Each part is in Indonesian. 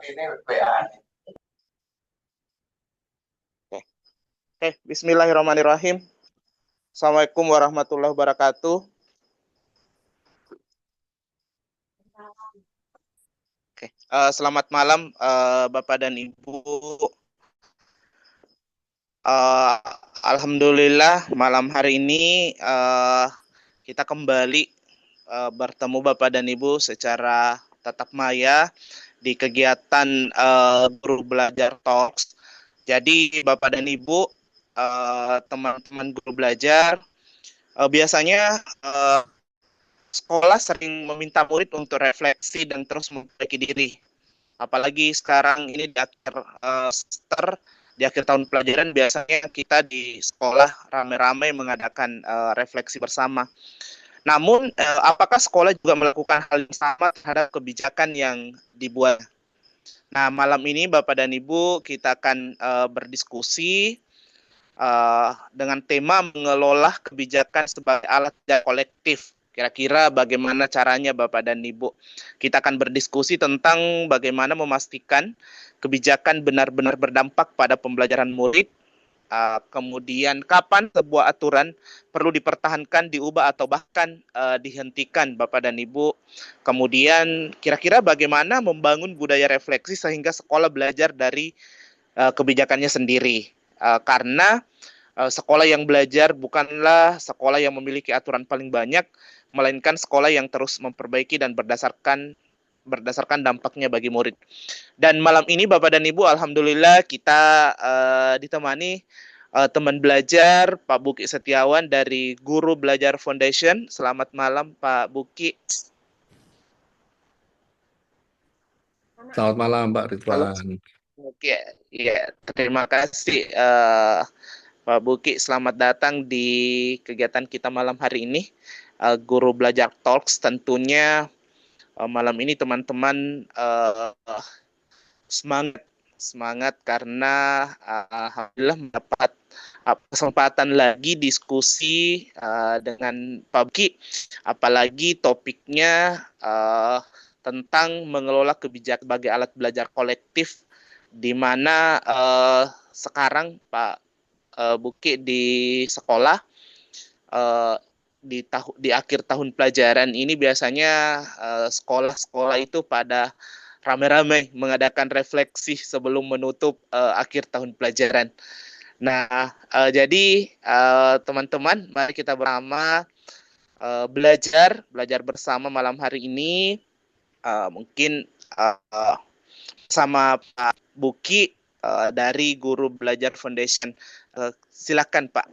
Oke, bismillahirrahmanirrahim. Assalamualaikum warahmatullahi wabarakatuh. Oke, selamat malam Bapak dan Ibu. Alhamdulillah malam hari ini kita kembali bertemu Bapak dan Ibu secara tatap maya di kegiatan Guru Belajar Talks. Jadi Bapak dan Ibu, teman-teman guru belajar, biasanya sekolah sering meminta murid untuk refleksi dan terus memperbaiki diri. Apalagi sekarang ini di akhir semester, di akhir tahun pelajaran, biasanya kita di sekolah ramai-ramai mengadakan refleksi bersama. Namun, apakah sekolah juga melakukan hal yang sama terhadap kebijakan yang dibuat? Nah, malam ini Bapak dan Ibu kita akan berdiskusi dengan tema mengelola kebijakan sebagai alat kolektif. Kira-kira bagaimana caranya Bapak dan Ibu? Kita akan berdiskusi tentang bagaimana memastikan kebijakan benar-benar berdampak pada pembelajaran murid. Kemudian kapan sebuah aturan perlu dipertahankan, diubah atau bahkan dihentikan Bapak dan Ibu. Kemudian kira-kira bagaimana membangun budaya refleksi sehingga sekolah belajar dari kebijakannya sendiri. Karena sekolah yang belajar bukanlah sekolah yang memiliki aturan paling banyak, melainkan sekolah yang terus memperbaiki dan berdasarkan dampaknya bagi murid. Dan malam ini Bapak dan Ibu, alhamdulillah kita ditemani teman belajar Pak Buki Setiawan dari Guru Belajar Foundation. Selamat malam Pak Buki. Selamat malam Pak Ridwan. Oke, ya, terima kasih Pak Buki. Selamat datang di kegiatan kita malam hari ini. Guru Belajar Talks, tentunya malam ini teman-teman semangat karena alhamdulillah mendapat kesempatan lagi diskusi dengan Pak Buki, apalagi topiknya tentang mengelola kebijakan sebagai alat belajar kolektif, di mana sekarang Pak Buki di sekolah di akhir tahun pelajaran ini biasanya sekolah-sekolah itu pada ramai-ramai mengadakan refleksi sebelum menutup akhir tahun pelajaran. Nah, jadi teman-teman, mari kita bersama belajar bersama malam hari ini. Mungkin sama Pak Buki dari Guru Belajar Foundation. Silakan Pak.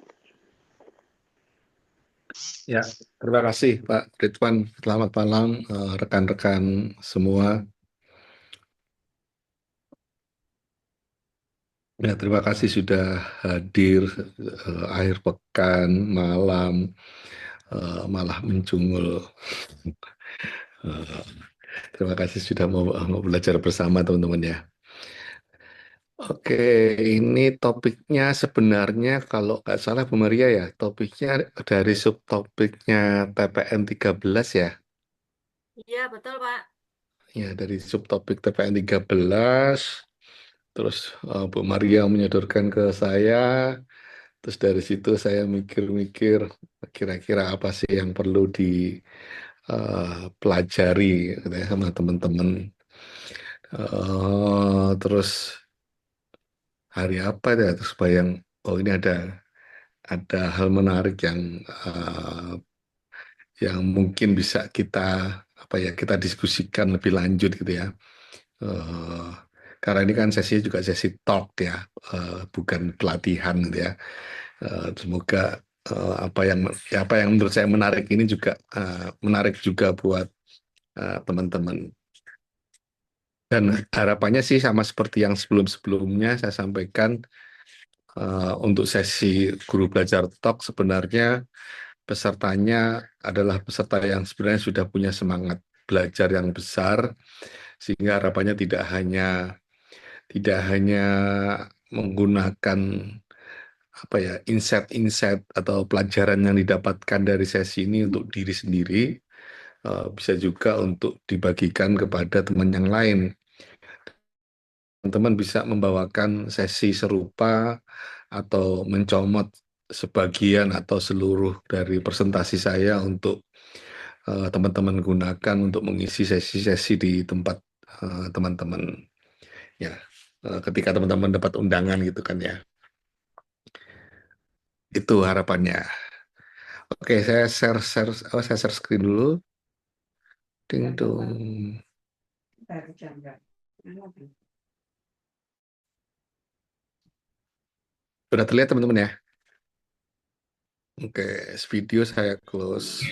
Ya, terima kasih Pak Ridwan. Selamat malam rekan-rekan semua. Ya, terima kasih sudah hadir akhir pekan, malam, malah mencungul. Terima kasih sudah mau belajar bersama teman-teman ya. Oke, ini topiknya sebenarnya kalau nggak salah Bu Maria ya, topiknya dari subtopiknya TPN 13 ya. Iya, betul Pak. Ya, dari subtopik TPN 13, terus Bu Maria menyodorkan ke saya, terus dari situ saya mikir-mikir kira-kira apa sih yang perlu dipelajari gitu ya, sama teman-teman. Terus hari apa ya, terus bayang, oh ini ada hal menarik yang mungkin bisa kita diskusikan lebih lanjut gitu ya. Karena ini kan sesinya juga sesi talk ya, bukan pelatihan gitu ya. Semoga apa yang menurut saya menarik ini juga menarik juga buat teman-teman. Dan harapannya sih sama seperti yang sebelum-sebelumnya saya sampaikan, untuk sesi guru belajar talk sebenarnya pesertanya adalah peserta yang sebenarnya sudah punya semangat belajar yang besar, sehingga harapannya tidak hanya menggunakan insight atau pelajaran yang didapatkan dari sesi ini untuk diri sendiri, bisa juga untuk dibagikan kepada teman yang lain. teman-teman bisa membawakan sesi serupa atau mencomot sebagian atau seluruh dari presentasi saya untuk teman-teman gunakan untuk mengisi sesi-sesi di tempat teman-teman ya. Ketika teman-teman dapat undangan gitu kan ya. Itu harapannya. Oke, saya share screen dulu. Ding dong. Sudah terlihat teman-teman ya? Oke, video saya close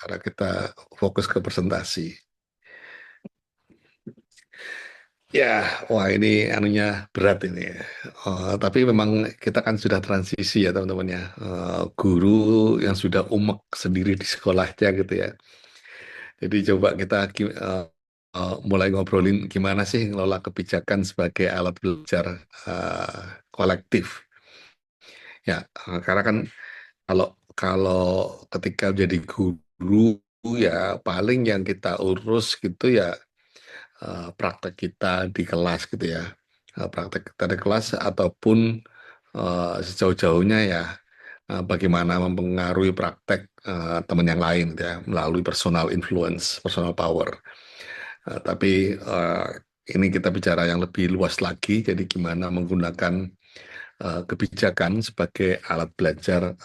karena kita fokus ke presentasi. Ya, wah ini anunya berat ini. Tapi memang kita kan sudah transisi ya teman-teman ya. Guru yang sudah umek sendiri di sekolahnya gitu ya. Jadi coba kita mulai ngobrolin gimana sih ngelola kebijakan sebagai alat belajar kolektif. Ya, karena kan kalau kalau ketika jadi guru ya paling yang kita urus gitu ya praktek kita di kelas gitu ya. Praktek kita di kelas ataupun sejauh-jauhnya ya bagaimana mempengaruhi praktek teman yang lain gitu ya melalui personal influence, personal power. Tapi ini kita bicara yang lebih luas lagi, jadi gimana menggunakan kebijakan sebagai alat belajar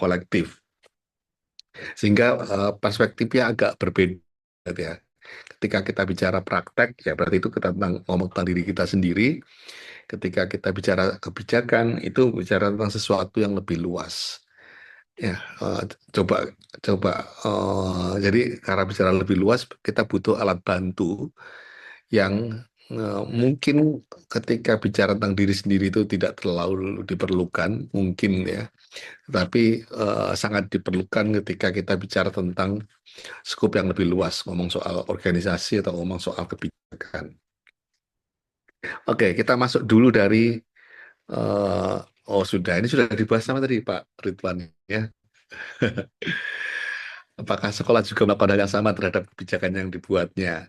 kolektif, sehingga perspektifnya agak berbeda gitu ya. Ketika kita bicara praktek, ya berarti itu kita ngomong tentang diri kita sendiri. Ketika kita bicara kebijakan, itu bicara tentang sesuatu yang lebih luas. Ya, coba coba jadi karena bicara lebih luas, kita butuh alat bantu yang mungkin ketika bicara tentang diri sendiri itu tidak terlalu diperlukan, mungkin ya, tapi sangat diperlukan ketika kita bicara tentang skup yang lebih luas, ngomong soal organisasi atau ngomong soal kebijakan. Oke, kita masuk dulu dari eh, ini sudah dibahas sama tadi Pak Ridwan ya. Apakah sekolah juga melakukan hal yang sama terhadap kebijakan yang dibuatnya?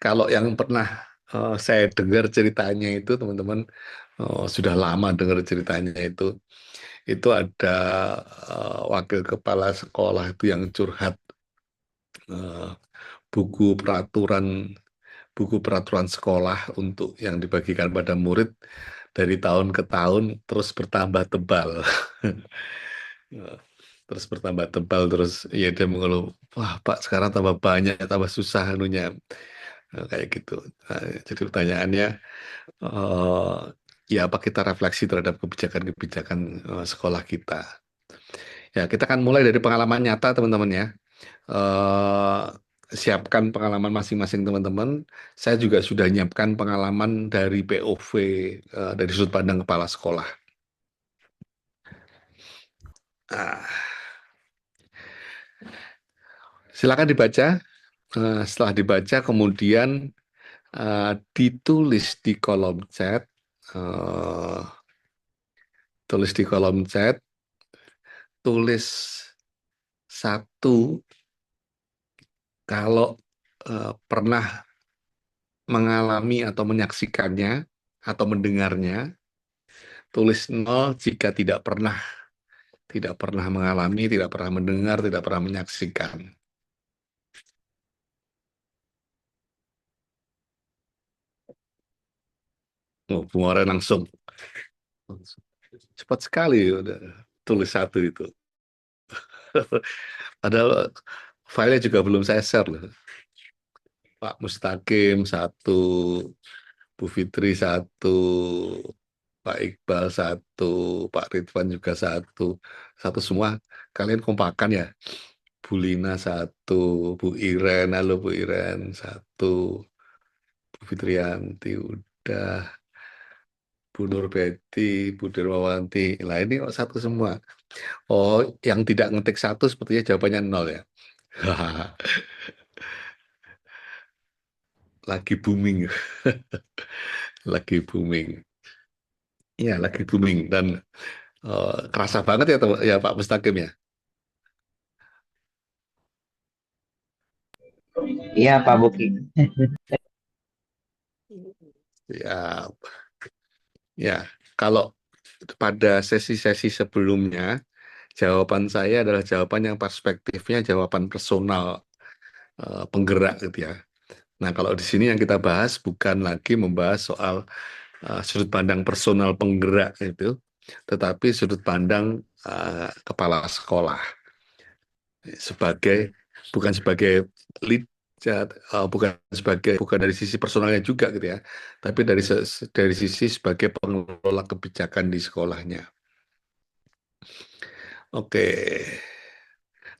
Kalau yang pernah saya dengar ceritanya itu teman-teman sudah lama dengar ceritanya itu ada wakil kepala sekolah itu yang curhat eh, buku peraturan buku peraturan sekolah untuk yang dibagikan pada murid dari tahun ke tahun terus bertambah tebal. Terus bertambah tebal terus ya dia mengeluh, wah Pak sekarang tambah banyak tambah susah anunya. Kayak gitu. Jadi pertanyaannya eh, ya apa kita refleksi terhadap kebijakan-kebijakan sekolah kita. Ya kita kan mulai dari pengalaman nyata teman-teman ya. eh, Siapkan pengalaman masing-masing teman-teman. Saya juga sudah nyiapkan pengalaman dari POV dari sudut pandang kepala sekolah. Ah, silakan dibaca. Setelah dibaca kemudian ditulis di kolom chat. eh, Tulis di kolom chat. Tulis satu kalau pernah mengalami atau menyaksikannya atau mendengarnya. Tulis nol jika tidak pernah mengalami, tidak pernah mendengar, tidak pernah menyaksikan. Oh, Bung Oren langsung cepat sekali udah tulis satu itu. Padahal filenya juga belum saya share loh. Pak Mustaqim satu, Bu Fitri satu, Pak Iqbal satu, Pak Ridwan juga satu, satu semua. Kalian kompakan ya. Bu Lina satu, Bu Iren, halo Bu Iren satu, Bu Fitrianti udah, Bu Nur Betty, Bu Dermawanti. Lah ini kok satu semua. Oh, yang tidak ngetik satu sepertinya jawabannya nol ya. Lagi booming, lagi booming. Iya, lagi booming dan kerasa banget ya, ya Pak Mustaqim ya. Iya Pak Buki. Ya, ya. Kalau pada sesi-sesi sebelumnya, jawaban saya adalah jawaban yang perspektifnya jawaban personal, penggerak gitu ya. Nah, kalau di sini yang kita bahas bukan lagi membahas soal sudut pandang personal penggerak itu, tetapi sudut pandang kepala sekolah sebagai bukan sebagai lead, bukan dari sisi personalnya juga gitu ya, tapi dari sisi sebagai pengelola kebijakan di sekolahnya. Oke,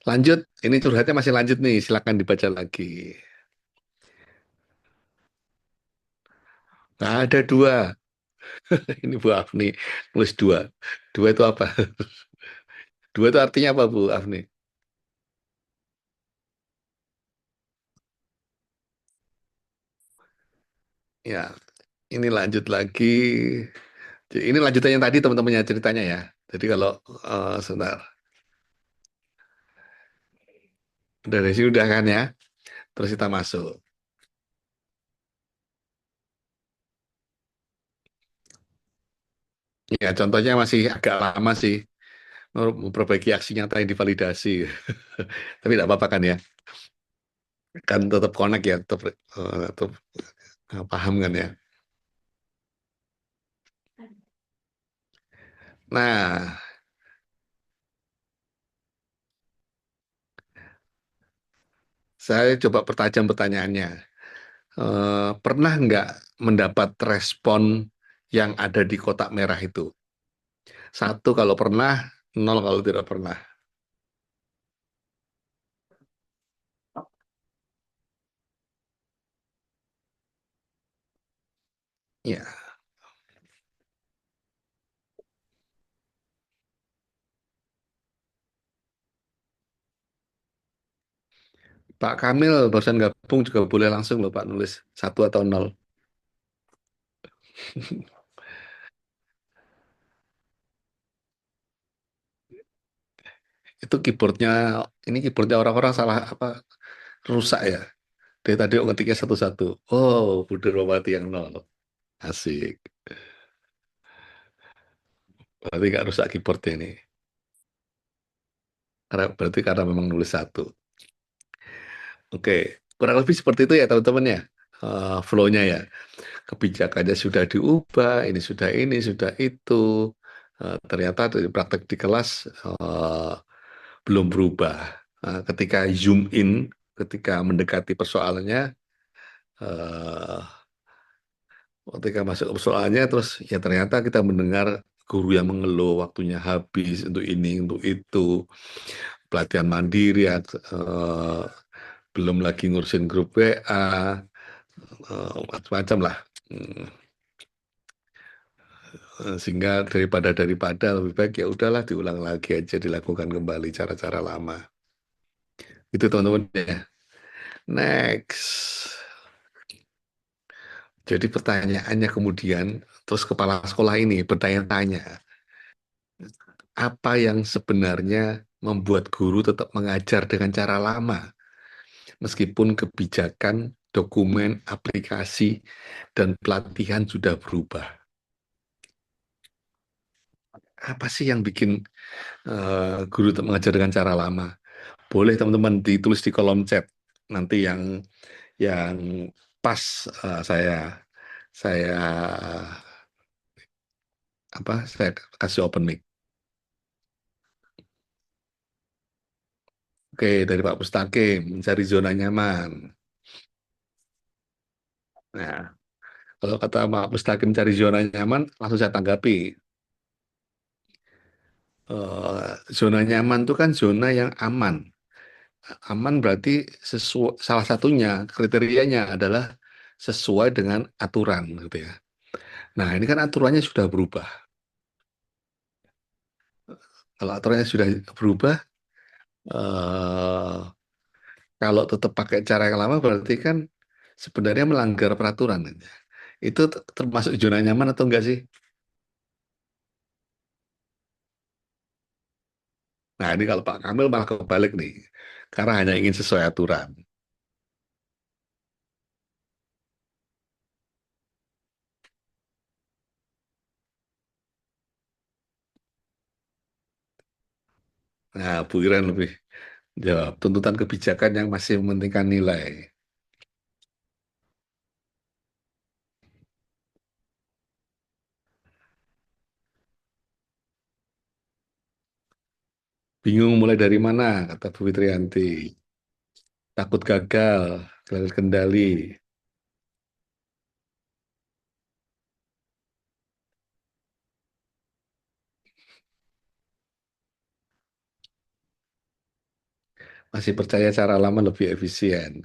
lanjut. Ini curhatnya masih lanjut nih, silakan dibaca lagi. Nah, ada dua. Ini Bu Afni nulis dua. Dua itu apa? Dua itu artinya apa Bu Afni? Ya, ini lanjut lagi. Ini lanjutannya tadi teman-temannya ceritanya ya. Jadi kalau sebentar, dari sini udah kan ya. Terus kita masuk. Ya, contohnya masih agak lama sih. Memperbaiki aksi nyata yang divalidasi. Tapi tidak apa-apa kan ya. Kan tetap connect ya, tetap paham kan ya. Nah, saya coba pertajam pertanyaannya. Pernah nggak mendapat respon yang ada di kotak merah itu? Satu kalau pernah, nol kalau tidak pernah. Ya, Pak Kamil barusan gabung juga boleh langsung loh Pak nulis satu atau nol. Itu keyboardnya, ini keyboardnya orang-orang salah apa rusak ya. Dari tadi ngetiknya satu-satu. Oh, Budi Romati yang nol. Asik. Berarti nggak rusak keyboardnya ini. Berarti karena memang nulis satu. Oke, kurang lebih seperti itu ya teman-teman ya. Flow-nya ya. Kebijakannya sudah diubah, ini, sudah itu. Ternyata dari praktek di kelas belum berubah. Ketika zoom in, ketika mendekati persoalannya, eh, ketika masuk ke persoalannya, terus ya ternyata kita mendengar guru yang mengeluh waktunya habis untuk ini, untuk itu, pelatihan mandiri, belum lagi ngurusin grup WA, macam-macam lah. Hmm, Sehingga daripada lebih baik ya udahlah diulang lagi aja, dilakukan kembali cara-cara lama. Itu teman-teman ya. Next. Jadi pertanyaannya kemudian, terus kepala sekolah ini bertanya-tanya, apa yang sebenarnya membuat guru tetap mengajar dengan cara lama, meskipun kebijakan, dokumen, aplikasi, dan pelatihan sudah berubah? Apa sih yang bikin guru tetap mengajar dengan cara lama? Boleh teman-teman ditulis di kolom chat. Nanti yang pas saya saya kasih open mic. Oke, dari Pak Mustaqim, mencari zona nyaman. Nah, kalau kata Pak Mustaqim cari zona nyaman, langsung saya tanggapi. Zona nyaman itu kan zona yang aman. Aman berarti salah satunya kriterianya adalah sesuai dengan aturan, gitu ya. Nah, ini kan aturannya sudah berubah. Kalau aturannya sudah berubah, eh, kalau tetap pakai cara yang lama berarti kan sebenarnya melanggar peraturan. Itu termasuk zona nyaman atau enggak sih? Nah, ini kalau Pak Kamil malah kebalik nih, karena hanya ingin sesuai aturan. Nah, Bu Iren lebih jawab tuntutan kebijakan yang masih mementingkan nilai. Bingung mulai dari mana, kata Bu Fitrianti. Takut gagal, gagal kendali. Masih percaya cara lama lebih efisien.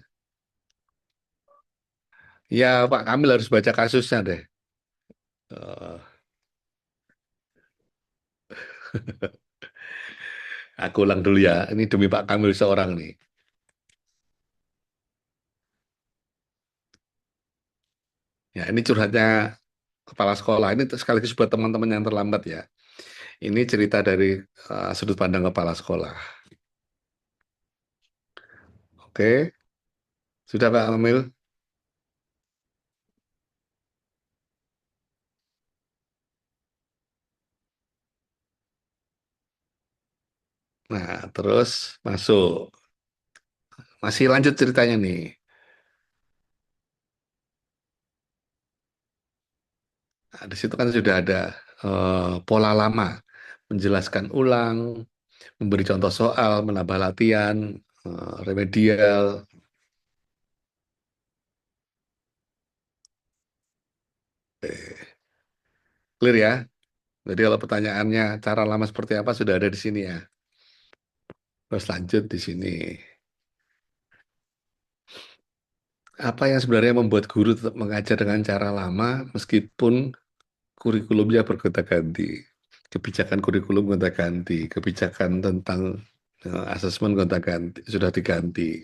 Ya, Pak Kamil harus baca kasusnya deh. Eh, aku ulang dulu ya. Ini demi Pak Kamil seorang nih. Ya, ini curhatnya kepala sekolah. Ini sekaligus buat teman-teman yang terlambat ya. Ini cerita dari sudut pandang kepala sekolah. Oke, sudah Pak Kamil? Nah, terus masuk. Masih lanjut ceritanya nih. Nah, di situ kan sudah ada pola lama, menjelaskan ulang, memberi contoh soal, menambah latihan, remedial. Clear ya? Jadi kalau pertanyaannya cara lama seperti apa sudah ada di sini ya. Terus lanjut di sini. Apa yang sebenarnya membuat guru tetap mengajar dengan cara lama meskipun kurikulumnya bergonta-ganti? Kebijakan kurikulum gonta-ganti, kebijakan tentang asesmen gonta-ganti, sudah diganti.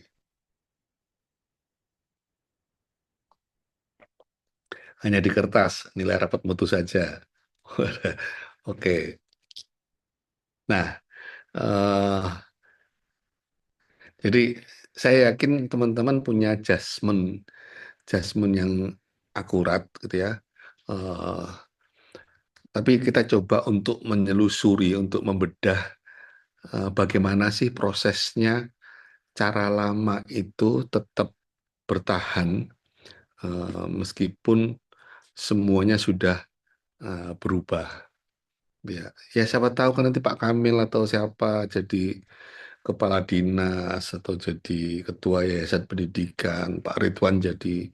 Hanya di kertas, nilai rapat mutu saja. Oke. Nah, jadi saya yakin teman-teman punya adjustment yang akurat gitu ya. Eh, tapi kita coba untuk menyelusuri, untuk membedah bagaimana sih prosesnya cara lama itu tetap bertahan meskipun semuanya sudah berubah. Ya, ya siapa tahu kan nanti Pak Kamil atau siapa jadi kepala dinas atau jadi ketua yayasan pendidikan, Pak Ridwan jadi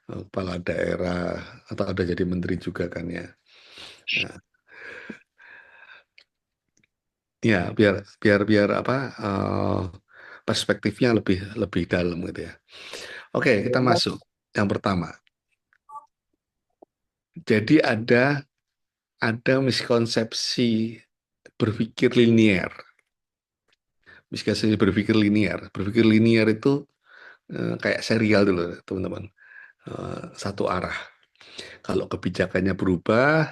kepala daerah atau ada jadi menteri juga kan ya. Nah, ya biar biar biar apa perspektifnya lebih lebih dalam gitu ya. Oke, kita masuk yang pertama. Jadi ada miskonsepsi berpikir linier. Miskonsepsi berpikir linier. Berpikir linier itu kayak serial dulu, teman-teman. Satu arah. Kalau kebijakannya berubah,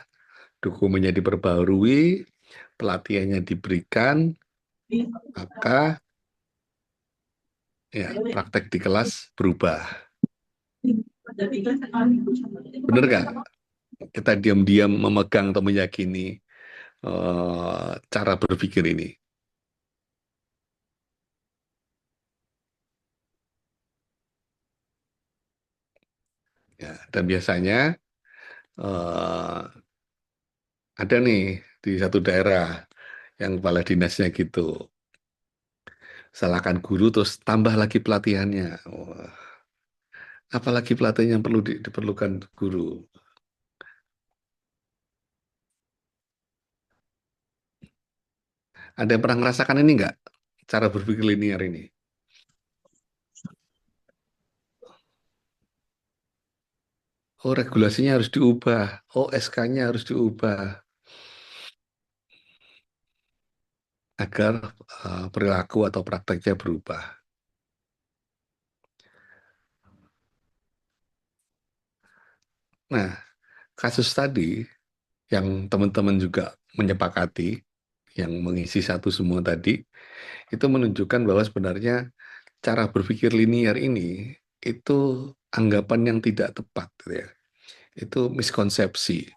dokumennya diperbarui, pelatihannya diberikan, maka ya praktek di kelas berubah. Benar nggak? Kita diam-diam memegang atau meyakini cara berpikir ini. Ya, dan biasanya eh, ada nih di satu daerah yang kepala dinasnya gitu. Salahkan guru terus tambah lagi pelatihannya. Wah, apalagi pelatihan yang perlu diperlukan guru. Ada yang pernah merasakan ini nggak? Cara berpikir linear ini. Oh, regulasinya harus diubah. Oh, SK-nya harus diubah agar perilaku atau prakteknya berubah. Nah, kasus tadi yang teman-teman juga menyepakati, yang mengisi satu semua tadi, itu menunjukkan bahwa sebenarnya cara berpikir linear ini itu anggapan yang tidak tepat, gitu ya. Itu miskonsepsi.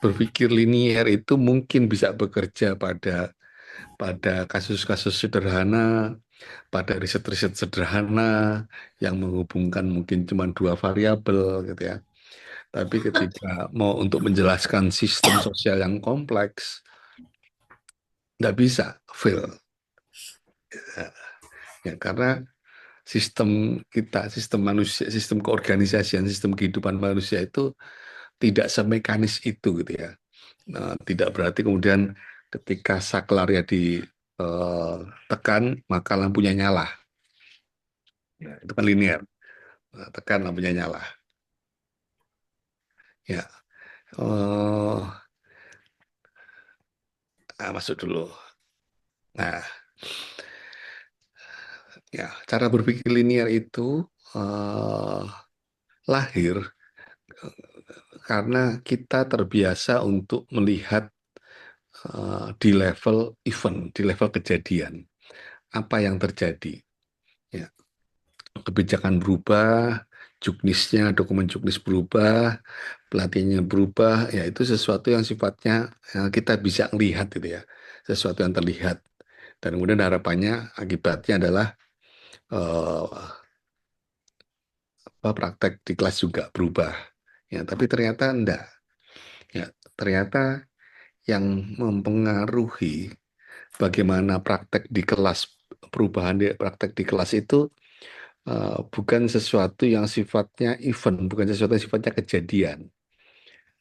berpikir linier itu mungkin bisa bekerja pada kasus-kasus sederhana, pada riset-riset sederhana yang menghubungkan mungkin cuma dua variabel gitu ya. Tapi ketika mau untuk menjelaskan sistem sosial yang kompleks, nggak bisa fail. Ya, karena sistem kita, sistem manusia, sistem keorganisasian, sistem kehidupan manusia itu tidak semekanis itu gitu ya. Nah, tidak berarti kemudian ketika saklarnya ditekan maka lampunya nyala. Ya, itu kan linear. Nah, tekan lampunya nyala. Ya, masuk dulu. Nah, ya cara berpikir linear itu eh, lahir karena kita terbiasa untuk melihat di level event, di level kejadian, apa yang terjadi. Ya, kebijakan berubah, juknisnya, dokumen juknis berubah, pelatihannya berubah, ya itu sesuatu yang sifatnya kita bisa lihat gitu ya, sesuatu yang terlihat. Dan kemudian harapannya akibatnya adalah eh, praktek di kelas juga berubah. Ya, tapi ternyata enggak. Ya, ternyata yang mempengaruhi bagaimana praktek di kelas, perubahan di praktek di kelas itu bukan sesuatu yang sifatnya event, bukan sesuatu yang sifatnya kejadian,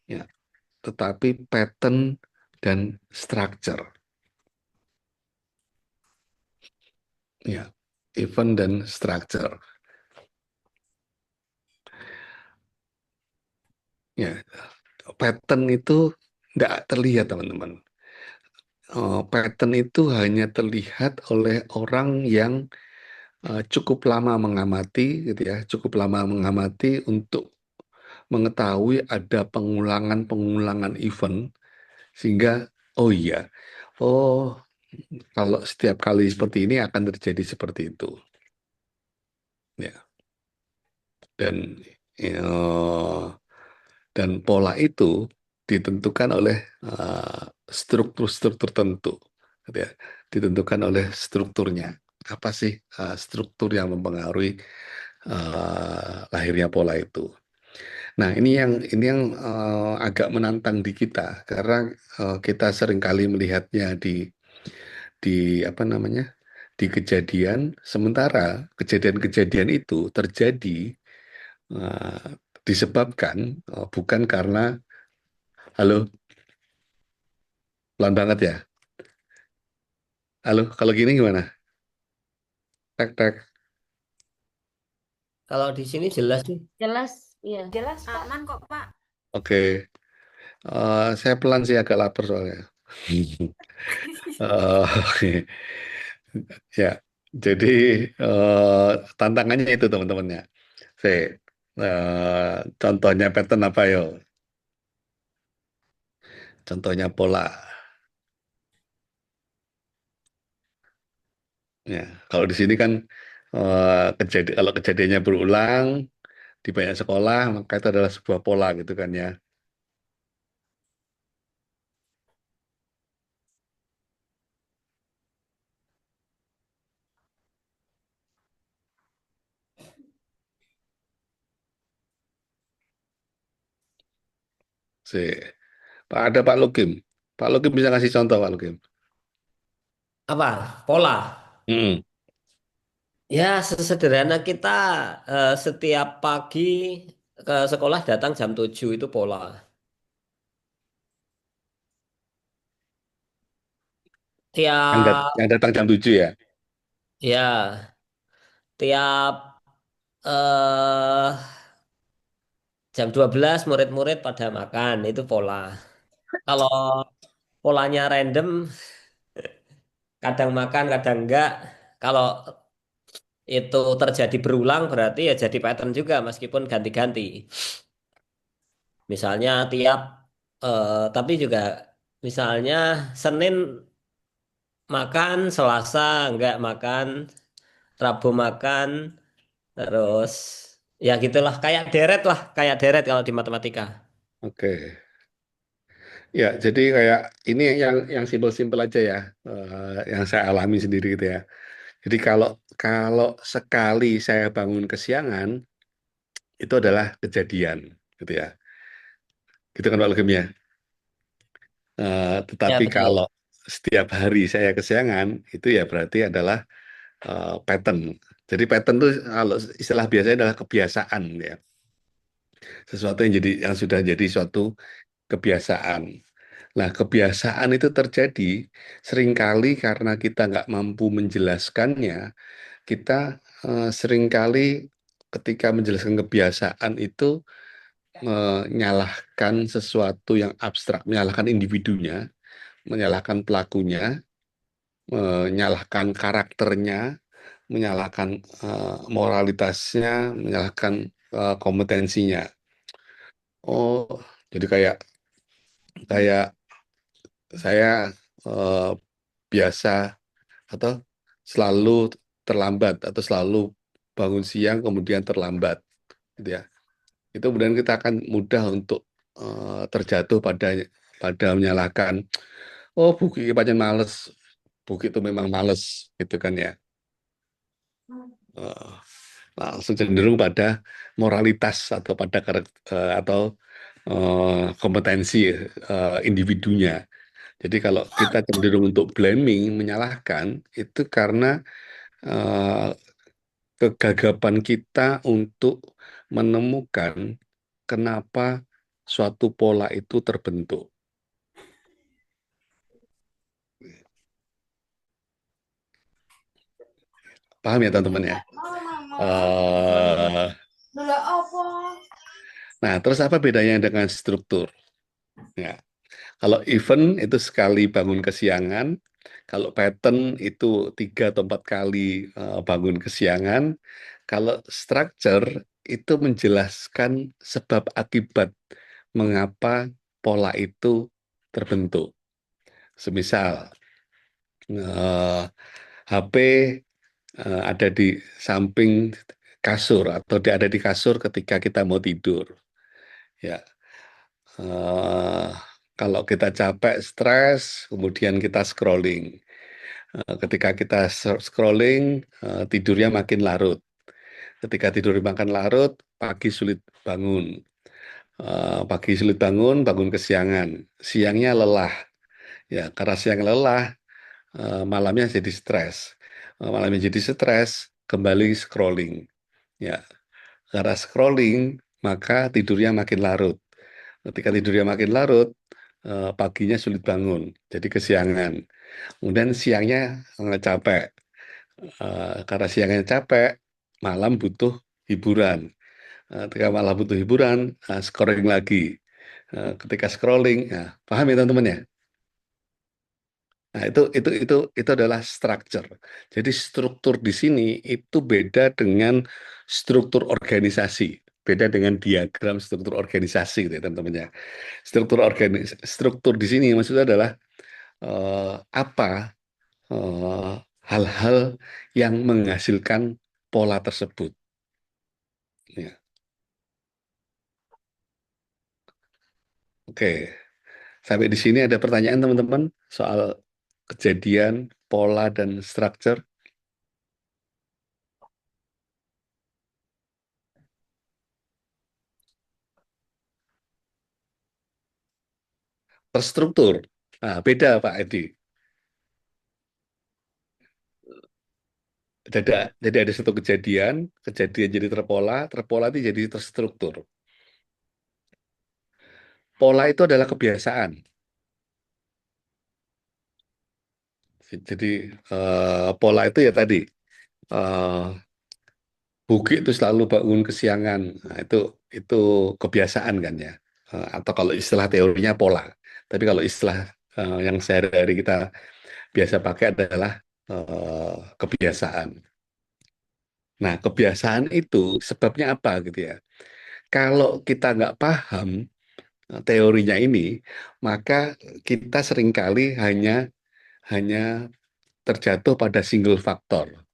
ya, tetapi pattern dan structure, ya, event dan structure, ya, pattern itu tidak terlihat teman-teman. Pattern itu hanya terlihat oleh orang yang cukup lama mengamati, gitu ya, cukup lama mengamati untuk mengetahui ada pengulangan-pengulangan event sehingga oh iya, oh kalau setiap kali seperti ini akan terjadi seperti itu, ya. Dan dan pola itu ditentukan oleh struktur-struktur tertentu, gitu ya. Ditentukan oleh strukturnya. Apa sih struktur yang mempengaruhi lahirnya pola itu? Nah, ini yang agak menantang di kita karena kita seringkali melihatnya di apa namanya? Di kejadian, sementara kejadian-kejadian itu terjadi eh, disebabkan bukan karena halo, pelan banget ya. Halo, kalau gini gimana? Tek tek. Kalau di sini jelas sih. Jelas, iya. Jelas, Pak. Aman kok, Pak. Oke. Saya pelan sih agak lapar soalnya. Oke. Ya, jadi tantangannya itu teman-temannya. Saya contohnya pattern apa yo? Contohnya pola. Ya, kalau di sini kan kalau kejadiannya berulang di banyak sekolah, maka itu adalah sebuah pola gitu kan ya. Ada Pak Lukim. Pak Lukim bisa ngasih contoh Pak Lukim. Apa? Pola. Mm-mm. Ya, sesederhana kita setiap pagi ke sekolah datang jam 7 itu pola. Tiap Yang datang jam 7 ya. ya, tiap eh jam 12 murid-murid pada makan, itu pola. Kalau polanya random, kadang makan, kadang enggak. Kalau itu terjadi berulang berarti ya jadi pattern juga meskipun ganti-ganti. Misalnya tapi juga misalnya Senin makan, Selasa enggak makan, Rabu makan, terus ya gitulah kayak deret lah, kayak deret kalau di matematika. Oke. Ya, jadi kayak ini yang simpel-simpel aja ya, yang saya alami sendiri gitu ya. Jadi kalau kalau sekali saya bangun kesiangan, itu adalah kejadian, gitu ya. Gitu kan Pak Lugem ya. Ya, Tetapi betul. kalau setiap hari saya kesiangan, itu ya berarti adalah pattern. Jadi pattern itu kalau istilah biasanya adalah kebiasaan ya. Sesuatu yang sudah jadi suatu kebiasaan. Nah, kebiasaan itu terjadi seringkali karena kita nggak mampu menjelaskannya. Kita seringkali ketika menjelaskan kebiasaan itu menyalahkan sesuatu yang abstrak, menyalahkan individunya, menyalahkan pelakunya, menyalahkan karakternya, menyalahkan moralitasnya, menyalahkan kompetensinya. Oh, jadi kayak kayak saya eh, biasa atau selalu terlambat atau selalu bangun siang kemudian terlambat, gitu ya. Itu kemudian kita akan mudah untuk terjatuh pada menyalahkan, oh Buki pancen males, Buki itu memang males, gitu kan ya. Eh, Langsung cenderung pada moralitas atau pada atau kompetensi individunya. Jadi kalau kita cenderung untuk blaming, menyalahkan, itu karena eh, kegagapan kita untuk menemukan kenapa suatu pola itu terbentuk. Paham ya teman-teman ya? Eh, nah, terus apa bedanya dengan struktur? Ya, kalau event itu sekali bangun kesiangan, kalau pattern itu 3 atau 4 kali bangun kesiangan, kalau structure itu menjelaskan sebab akibat mengapa pola itu terbentuk. Semisal HP ada di samping kasur atau ada di kasur ketika kita mau tidur. Ya, eh, kalau kita capek, stres, kemudian kita scrolling. Ketika kita scrolling, tidurnya makin larut. Ketika tidur makin larut, pagi sulit bangun. Pagi sulit bangun, bangun kesiangan. Siangnya lelah. Ya, karena siang lelah, malamnya jadi stres. Malamnya jadi stres, kembali scrolling. Ya, karena scrolling, maka tidurnya makin larut. Ketika tidurnya makin larut, paginya sulit bangun, jadi kesiangan. Kemudian siangnya capek. Karena siangnya capek, malam butuh hiburan. Ketika malam butuh hiburan, scrolling lagi. Ketika scrolling, nah, paham ya teman-teman ya? Nah, itu adalah structure. Jadi struktur di sini itu beda dengan struktur organisasi, beda dengan diagram struktur organisasi gitu ya teman-teman ya. Struktur di sini maksudnya adalah apa eh, hal-hal yang menghasilkan pola tersebut. Ya. Oke, sampai di sini ada pertanyaan teman-teman soal kejadian, pola dan structure. Terstruktur. Nah, beda Pak Edi. Jadi ada satu kejadian jadi terpola, terpola itu jadi terstruktur. Pola itu adalah kebiasaan. Jadi pola itu ya tadi, eh, Buki itu selalu bangun kesiangan. Nah, itu kebiasaan kan ya. Atau kalau istilah teorinya pola. Tapi kalau istilah yang sehari-hari kita biasa pakai adalah kebiasaan. Nah, kebiasaan itu sebabnya apa gitu ya? Kalau kita nggak paham teorinya ini, maka kita seringkali hanya hanya terjatuh pada single faktor,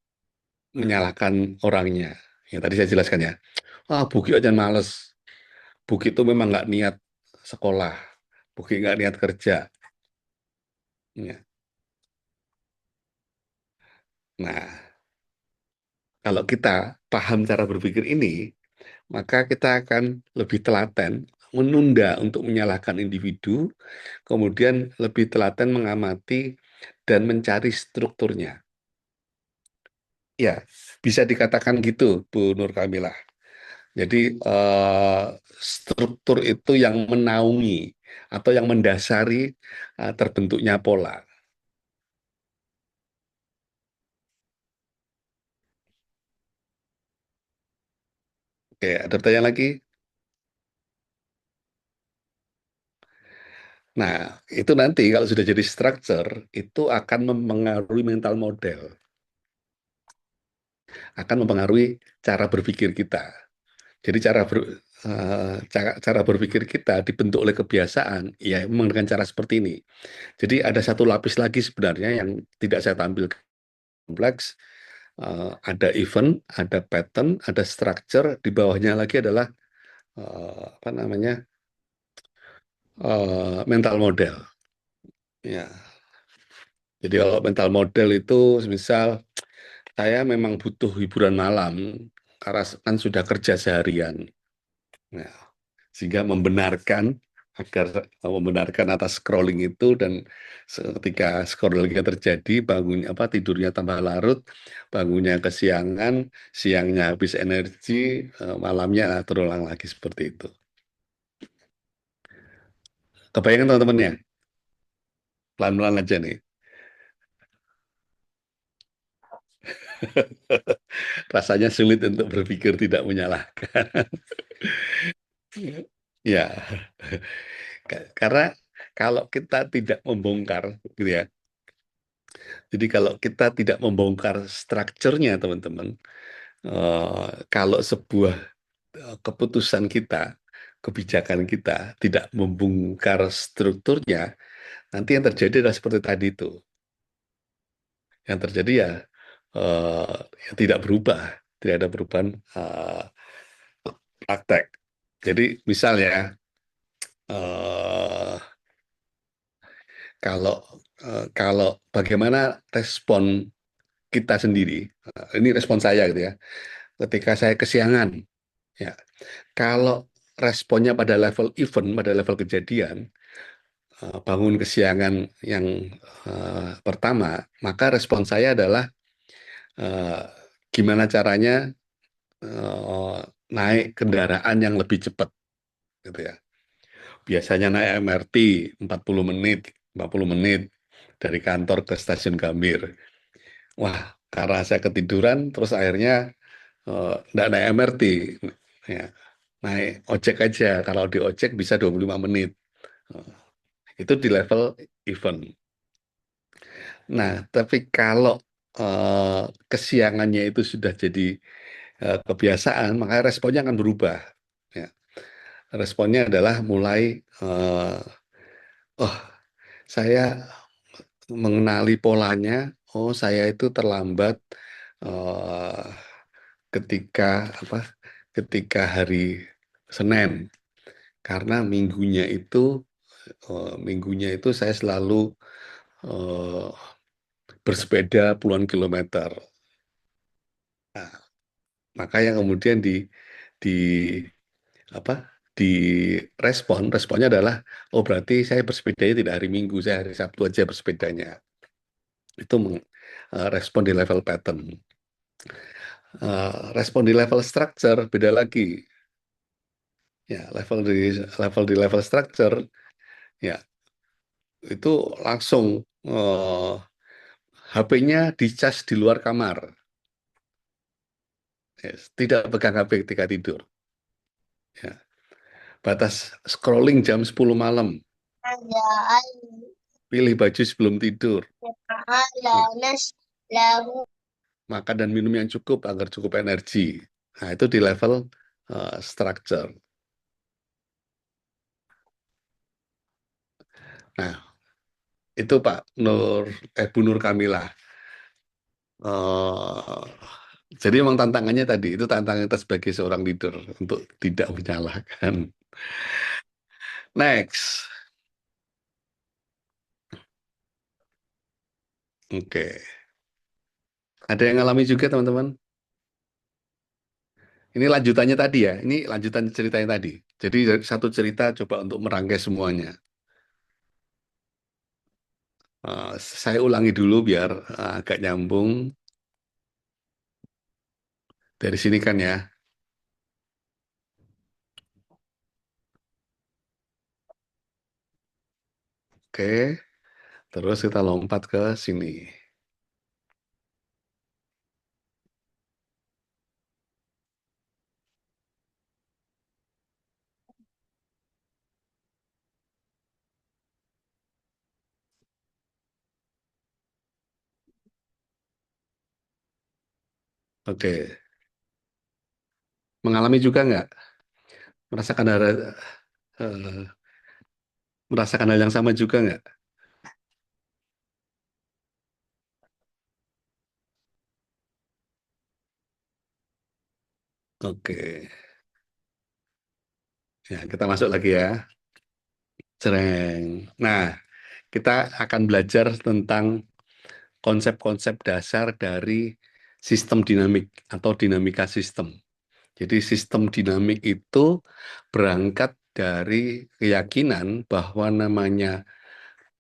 menyalahkan orangnya. Yang tadi saya jelaskan ya. Ah, Buki aja males. Buki itu memang nggak niat sekolah. Buki nggak niat kerja. Ya. Nah, kalau kita paham cara berpikir ini, maka kita akan lebih telaten menunda untuk menyalahkan individu, kemudian lebih telaten mengamati dan mencari strukturnya. Ya, bisa dikatakan gitu, Bu Nur Kamilah. Jadi struktur itu yang menaungi atau yang mendasari terbentuknya pola. Oke, ada pertanyaan lagi? Nah, itu nanti kalau sudah jadi structure, itu akan mempengaruhi mental model, akan mempengaruhi cara berpikir kita. Jadi cara berpikir kita dibentuk oleh kebiasaan, ya memang dengan cara seperti ini. Jadi ada satu lapis lagi sebenarnya yang tidak saya tampilkan kompleks. Ada event, ada pattern, ada structure, di bawahnya lagi adalah apa namanya mental model. Ya, jadi kalau mental model itu, misal saya memang butuh hiburan malam karena kan sudah kerja seharian. Nah, sehingga membenarkan atas scrolling itu, dan ketika scrollingnya terjadi, bangunnya tidurnya tambah larut, bangunnya kesiangan, siangnya habis energi, malamnya terulang lagi seperti itu. Kebayang teman-teman ya? Pelan-pelan aja nih. Rasanya sulit untuk berpikir tidak menyalahkan. Ya, karena kalau kita tidak membongkar, gitu ya. Jadi kalau kita tidak membongkar strukturnya, teman-teman, kalau sebuah keputusan kita, kebijakan kita tidak membongkar strukturnya, nanti yang terjadi adalah seperti tadi itu. Yang terjadi ya, ya tidak berubah, tidak ada perubahan praktek. Jadi misalnya, kalau kalau bagaimana respon kita sendiri, ini respon saya gitu ya, ketika saya kesiangan, ya, kalau responnya pada level event, pada level kejadian, bangun kesiangan yang pertama, maka respon saya adalah gimana caranya naik kendaraan yang lebih cepat, gitu ya. Biasanya naik MRT 40 menit, 50 menit dari kantor ke stasiun Gambir. Wah, karena saya ketiduran, terus akhirnya nggak naik MRT, ya, naik ojek aja. Kalau di ojek bisa 25 menit. Itu di level event. Nah, tapi kalau kesiangannya itu sudah jadi kebiasaan, maka responnya akan berubah. Ya. Responnya adalah mulai, oh, saya mengenali polanya, oh saya itu terlambat eh, ketika hari Senin, karena minggunya itu saya selalu eh, bersepeda puluhan kilometer. Nah, maka yang kemudian di apa responnya adalah, oh berarti saya bersepedanya tidak hari Minggu, saya hari Sabtu aja bersepedanya. Itu respon di level pattern. Respon di level structure beda lagi. Ya, level structure, ya, itu langsung HP-nya dicas di luar kamar. Yes, tidak pegang HP ketika tidur. Ya. Batas scrolling jam 10 malam. Pilih baju sebelum tidur. Makan dan minum yang cukup agar cukup energi. Nah, itu di level structure. Nah, itu Pak Bu Nur Kamilah. Jadi memang tantangannya tadi, itu tantangan kita sebagai seorang leader untuk tidak menyalahkan. Next, Oke. Ada yang ngalami juga teman-teman? Ini lanjutannya tadi ya. Ini lanjutan ceritanya tadi. Jadi satu cerita coba untuk merangkai semuanya. Saya ulangi dulu biar agak nyambung. Dari sini kan ya. Oke. Terus kita lompat ke sini. Oke. Mengalami juga nggak? Merasakan eh, merasakan hal yang sama juga nggak? Oke. Ya, kita masuk lagi ya. Cereng. Nah, kita akan belajar tentang konsep-konsep dasar dari sistem dinamik atau dinamika sistem. Jadi sistem dinamik itu berangkat dari keyakinan bahwa namanya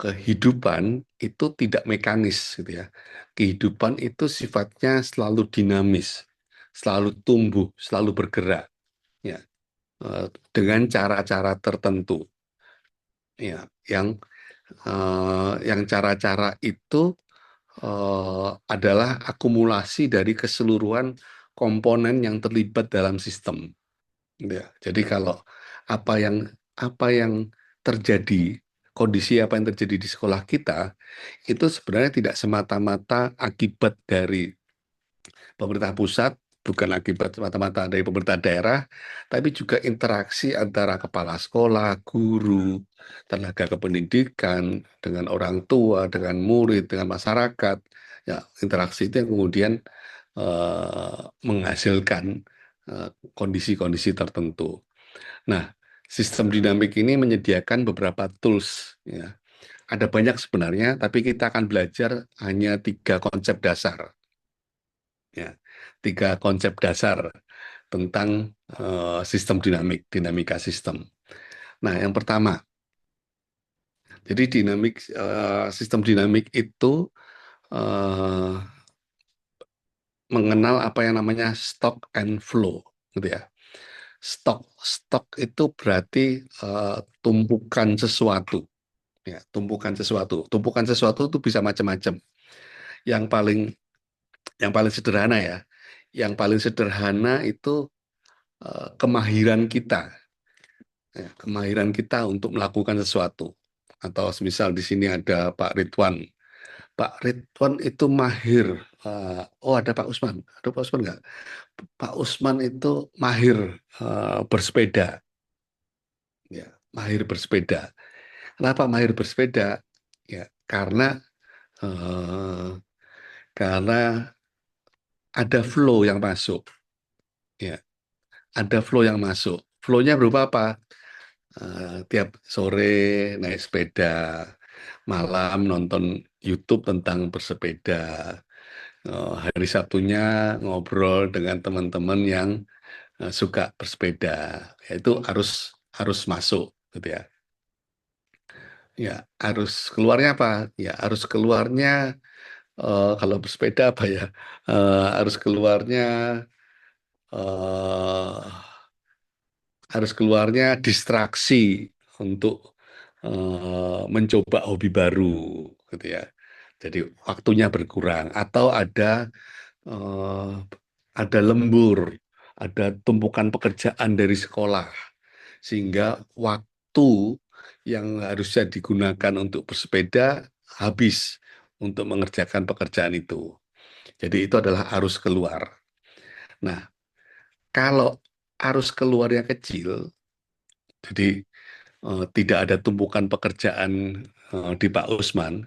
kehidupan itu tidak mekanis gitu ya. Kehidupan itu sifatnya selalu dinamis, selalu tumbuh, selalu bergerak ya, dengan cara-cara tertentu ya, yang cara-cara itu adalah akumulasi dari keseluruhan komponen yang terlibat dalam sistem. Ya, jadi kalau apa yang apa yang terjadi, kondisi apa yang terjadi di sekolah kita itu sebenarnya tidak semata-mata akibat dari pemerintah pusat, bukan akibat semata-mata dari pemerintah daerah, tapi juga interaksi antara kepala sekolah, guru, tenaga kependidikan, dengan orang tua, dengan murid, dengan masyarakat. Ya, interaksi itu yang kemudian menghasilkan kondisi-kondisi tertentu. Nah, sistem dinamik ini menyediakan beberapa tools. Ya. Ada banyak sebenarnya, tapi kita akan belajar hanya 3 konsep dasar. Ya, 3 konsep dasar tentang sistem dinamik, dinamika sistem. Nah, yang pertama, jadi sistem dinamik itu uh, mengenal apa yang namanya stock and flow, gitu ya. Stok itu berarti tumpukan sesuatu, ya, tumpukan sesuatu. Tumpukan sesuatu itu bisa macam-macam. Yang paling sederhana ya, yang paling sederhana itu kemahiran kita, ya, kemahiran kita untuk melakukan sesuatu. Atau misal di sini ada Pak Ridwan. Pak Ridwan itu mahir. Oh, ada Pak Usman. Ada Pak Usman nggak? Pak Usman itu mahir bersepeda. Ya, mahir bersepeda. Kenapa mahir bersepeda? Ya, eh, karena ada flow yang masuk. Ya, ada flow yang masuk. Flow-nya berupa apa? Tiap sore naik sepeda, malam nonton YouTube tentang bersepeda. Hari Sabtunya ngobrol dengan teman-teman yang suka bersepeda. Itu harus masuk, gitu ya. Ya, harus keluarnya apa? Ya, harus keluarnya kalau bersepeda apa ya? Harus keluarnya eh, harus keluarnya distraksi untuk mencoba hobi baru, gitu ya. Jadi waktunya berkurang atau eh, ada lembur, ada tumpukan pekerjaan dari sekolah sehingga waktu yang harusnya digunakan untuk bersepeda habis untuk mengerjakan pekerjaan itu. Jadi itu adalah arus keluar. Nah, kalau arus keluarnya kecil, jadi tidak ada tumpukan pekerjaan di Pak Usman.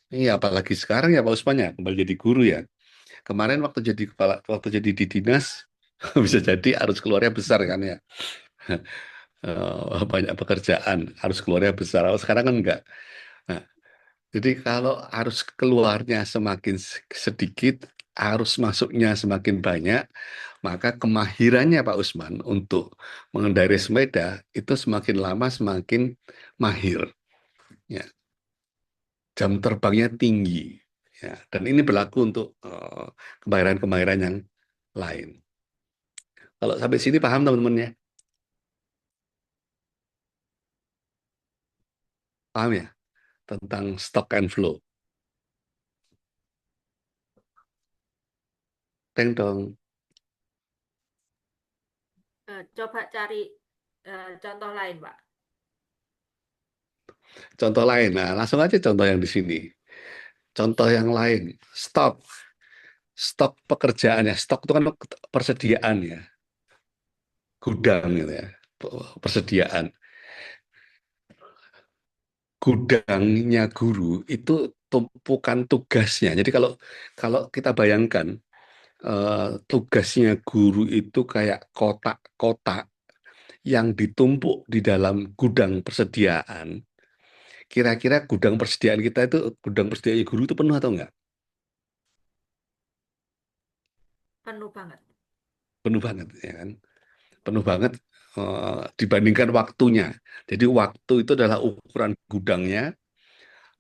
Iya, apalagi sekarang ya Pak Usman ya kembali jadi guru ya. Kemarin waktu jadi di dinas bisa jadi arus keluarnya besar kan ya. Banyak pekerjaan, arus keluarnya besar. Kalau sekarang kan enggak. Nah, Jadi kalau arus keluarnya semakin sedikit, arus masuknya semakin banyak, maka kemahirannya Pak Usman untuk mengendarai sepeda itu semakin lama semakin mahir. Ya, jam terbangnya tinggi. Ya, dan ini berlaku untuk kemahiran-kemahiran yang lain. Kalau sampai sini paham teman-teman ya? Paham ya? Tentang stock and flow. Teng dong. Coba cari contoh lain, Pak. Contoh lain, nah langsung aja contoh yang di sini. Contoh yang lain, stok pekerjaan ya, stok itu kan persediaan ya, gudang gitu ya, persediaan. Gudangnya guru itu tumpukan tugasnya. Jadi kalau kalau kita bayangkan tugasnya guru itu kayak kotak-kotak yang ditumpuk di dalam gudang persediaan. Kira-kira gudang persediaan kita itu, gudang persediaan guru itu penuh atau enggak? Penuh banget. Penuh banget, ya kan? Penuh banget dibandingkan waktunya. Jadi waktu itu adalah ukuran gudangnya,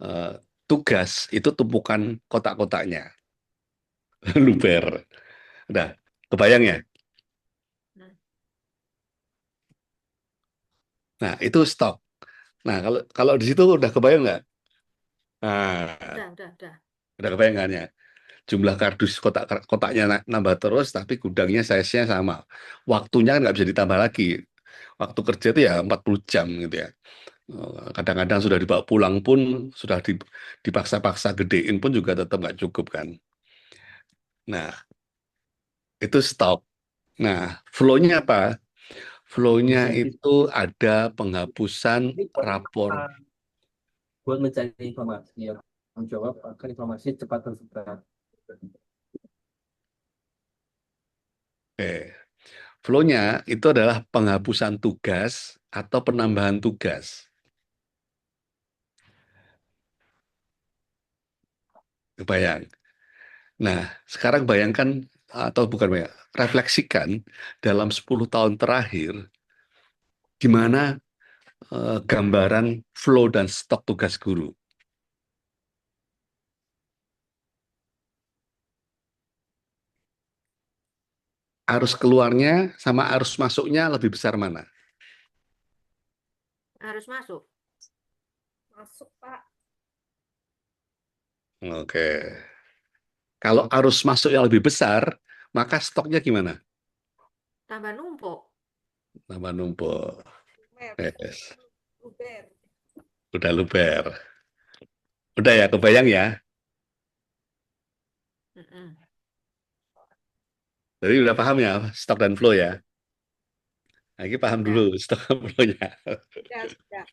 eh, tugas itu tumpukan kotak-kotaknya, luber. Udah, kebayang ya? Nah, Nah, itu stok. Nah, kalau kalau di situ udah kebayang nggak? Nah, udah. udah kebayang kan ya? Jumlah kardus kotaknya nambah terus, tapi gudangnya size-nya sama. Waktunya kan nggak bisa ditambah lagi. Waktu kerja itu ya 40 jam gitu ya. Kadang-kadang sudah dibawa pulang pun, sudah dipaksa-paksa gedein pun juga tetap nggak cukup kan. Nah, itu stok. Nah, flow-nya apa? Flow-nya itu ada penghapusan rapor. Buat mencari informasi yang menjawab akan informasi cepat tersebar. Flow-nya itu adalah penghapusan tugas atau penambahan tugas. Kebayang. Nah, sekarang bayangkan atau bukan bayang, refleksikan dalam 10 tahun terakhir gimana gambaran flow dan stok tugas guru. Arus keluarnya sama arus masuknya lebih besar mana? Harus masuk. Masuk, Pak. Oke. Kalau arus masuk yang lebih besar, maka stoknya gimana? Tambah numpuk. Tambah numpuk. Luber. Yes. Luber. Udah luber. Udah ya, kebayang ya? Mm-mm. Jadi udah paham ya, stok dan flow ya? Lagi paham Udah. dulu stok dan flow-nya. Sudah.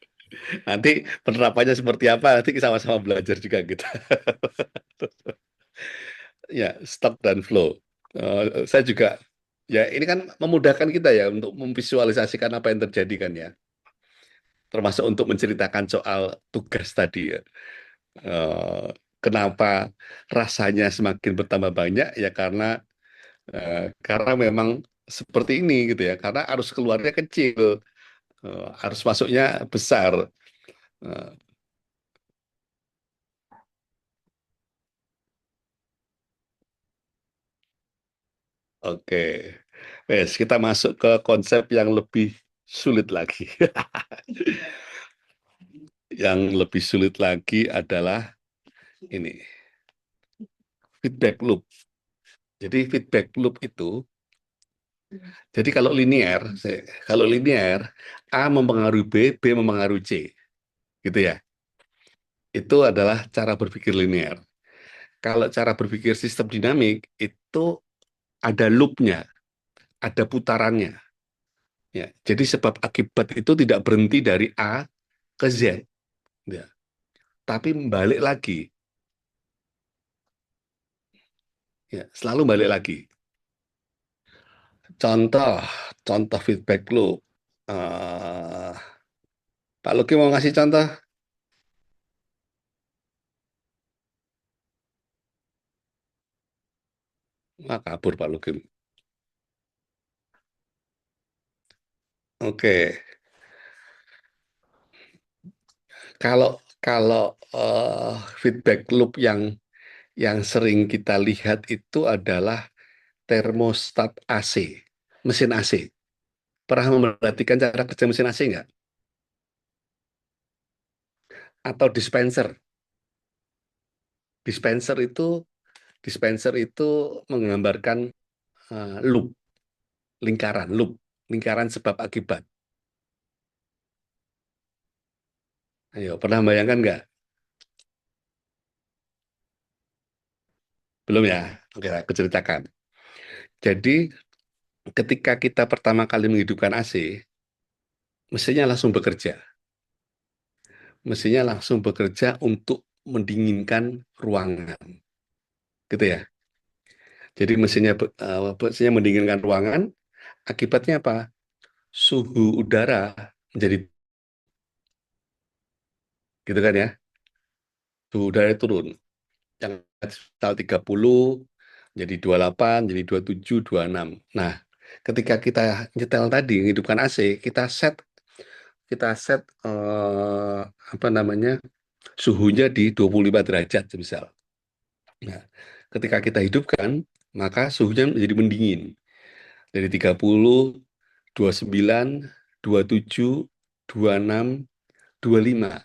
Nanti penerapannya seperti apa, nanti sama-sama belajar juga gitu. Ya, stok dan flow. Saya juga, ya ini kan memudahkan kita ya untuk memvisualisasikan apa yang terjadi kan ya. Termasuk untuk menceritakan soal tugas tadi ya. Eh, Kenapa rasanya semakin bertambah banyak ya karena memang seperti ini gitu ya. Karena arus keluarnya kecil, arus masuknya besar. Eh, Oke, Wes, kita masuk ke konsep yang lebih sulit lagi. Yang lebih sulit lagi adalah ini, feedback loop. Jadi feedback loop itu, jadi kalau linear, A mempengaruhi B, B mempengaruhi C, gitu ya. Itu adalah cara berpikir linear. Kalau cara berpikir sistem dinamik itu ada loopnya, ada putarannya. Ya, jadi sebab akibat itu tidak berhenti dari A ke Z, ya, tapi balik lagi, ya, selalu balik lagi. Contoh, contoh feedback loop. Eh, Pak Luki mau ngasih contoh? Wah, kabur Pak Lugim. Oke, kalau kalau feedback loop yang sering kita lihat itu adalah termostat AC, mesin AC. Pernah memperhatikan cara kerja mesin AC nggak? Atau dispenser? Dispenser itu dispenser itu menggambarkan loop, lingkaran sebab akibat. Ayo, pernah bayangkan nggak? Belum ya? Oke, aku ceritakan. Jadi, ketika kita pertama kali menghidupkan AC, mesinnya langsung bekerja. Mesinnya langsung bekerja untuk mendinginkan ruangan. Gitu ya. Jadi mesinnya mendinginkan ruangan, akibatnya apa? Suhu udara menjadi, gitu kan ya? Suhu udara turun. Yang misal 30 jadi 28, jadi 27, 26. Nah, ketika kita nyetel tadi menghidupkan AC, kita set apa namanya? Suhunya di 25 derajat misal. Nah, ketika kita hidupkan, maka suhunya menjadi mendingin. Dari 30, 29, 27, 26, 25.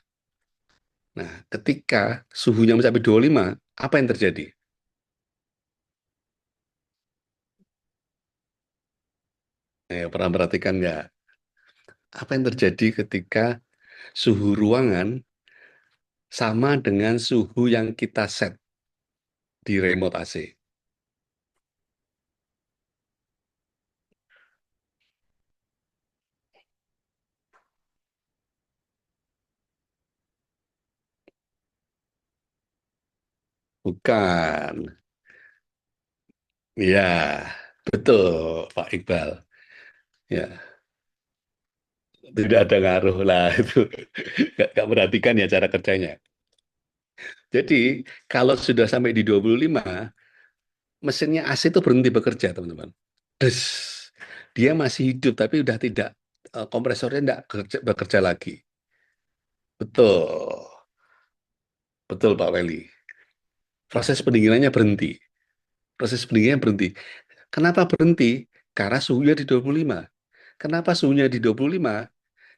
Nah, ketika suhunya mencapai 25, apa yang terjadi? Pernah perhatikan nggak? Apa yang terjadi ketika suhu ruangan sama dengan suhu yang kita set di remote AC? Bukan. Ya, betul, Pak Iqbal. Ya, tidak ada ngaruh lah itu. Nggak perhatikan ya cara kerjanya. Jadi, kalau sudah sampai di 25, mesinnya AC itu berhenti bekerja, teman-teman. Des. Dia masih hidup, tapi udah tidak, kompresornya tidak bekerja lagi. Betul. Betul, Pak Weli. Proses pendinginannya berhenti. Proses pendinginannya berhenti. Kenapa berhenti? Karena suhunya di 25. Kenapa suhunya di 25?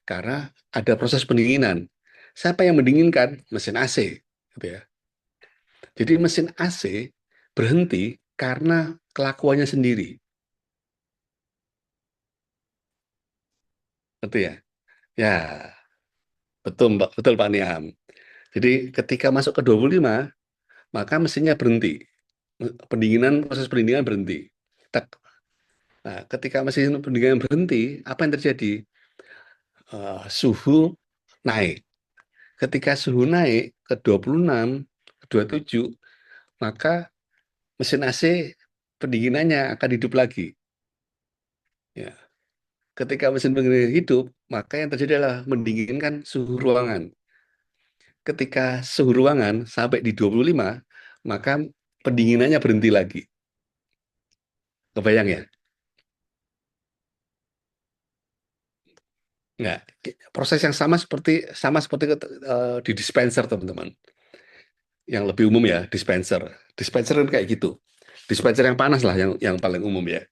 Karena ada proses pendinginan. Siapa yang mendinginkan? Mesin AC. Gitu ya. Jadi mesin AC berhenti karena kelakuannya sendiri. Betul ya? Ya, betul Pak, betul Pak Niam. Jadi ketika masuk ke 25, maka mesinnya berhenti. Proses pendinginan berhenti. Tak. Nah, ketika mesin pendinginan berhenti, apa yang terjadi? Suhu naik. Ketika suhu naik ke 26, ke 27, maka mesin AC pendinginannya akan hidup lagi. Ya. Ketika mesin pendingin hidup, maka yang terjadi adalah mendinginkan suhu ruangan. Ketika suhu ruangan sampai di 25, maka pendinginannya berhenti lagi. Kebayang ya? Nggak. Proses yang sama seperti di dispenser, teman-teman. Yang lebih umum ya, dispenser. Dispenser kan kayak gitu. Dispenser yang panas lah yang paling umum ya.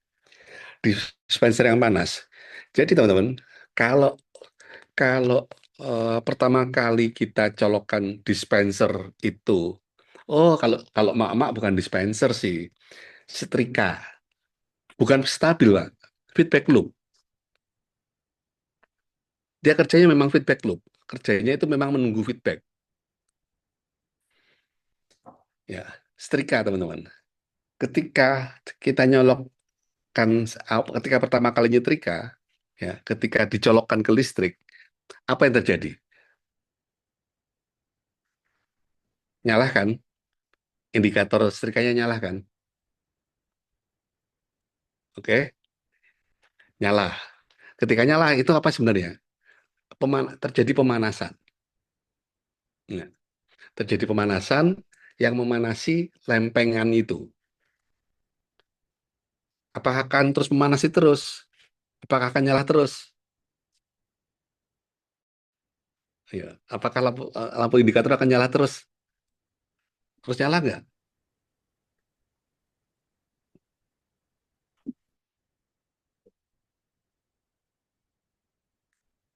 Dispenser yang panas. Jadi teman-teman, kalau kalau pertama kali kita colokkan dispenser itu, oh kalau kalau mak-mak bukan dispenser sih, setrika. Bukan stabil, Pak. Feedback loop. Dia kerjanya memang feedback loop. Kerjanya itu memang menunggu feedback. Ya, setrika teman-teman. Ketika kita ketika pertama kali nyetrika, ya, ketika dicolokkan ke listrik, apa yang terjadi? Nyala kan? Indikator setrikanya nyala kan? Oke, nyala. Ketika nyala itu apa sebenarnya? Terjadi pemanasan. Nah, terjadi pemanasan yang memanasi lempengan itu. Apakah akan terus memanasi terus? Apakah akan nyala terus? Ya. Apakah lampu indikator akan nyala terus? Terus nyala nggak?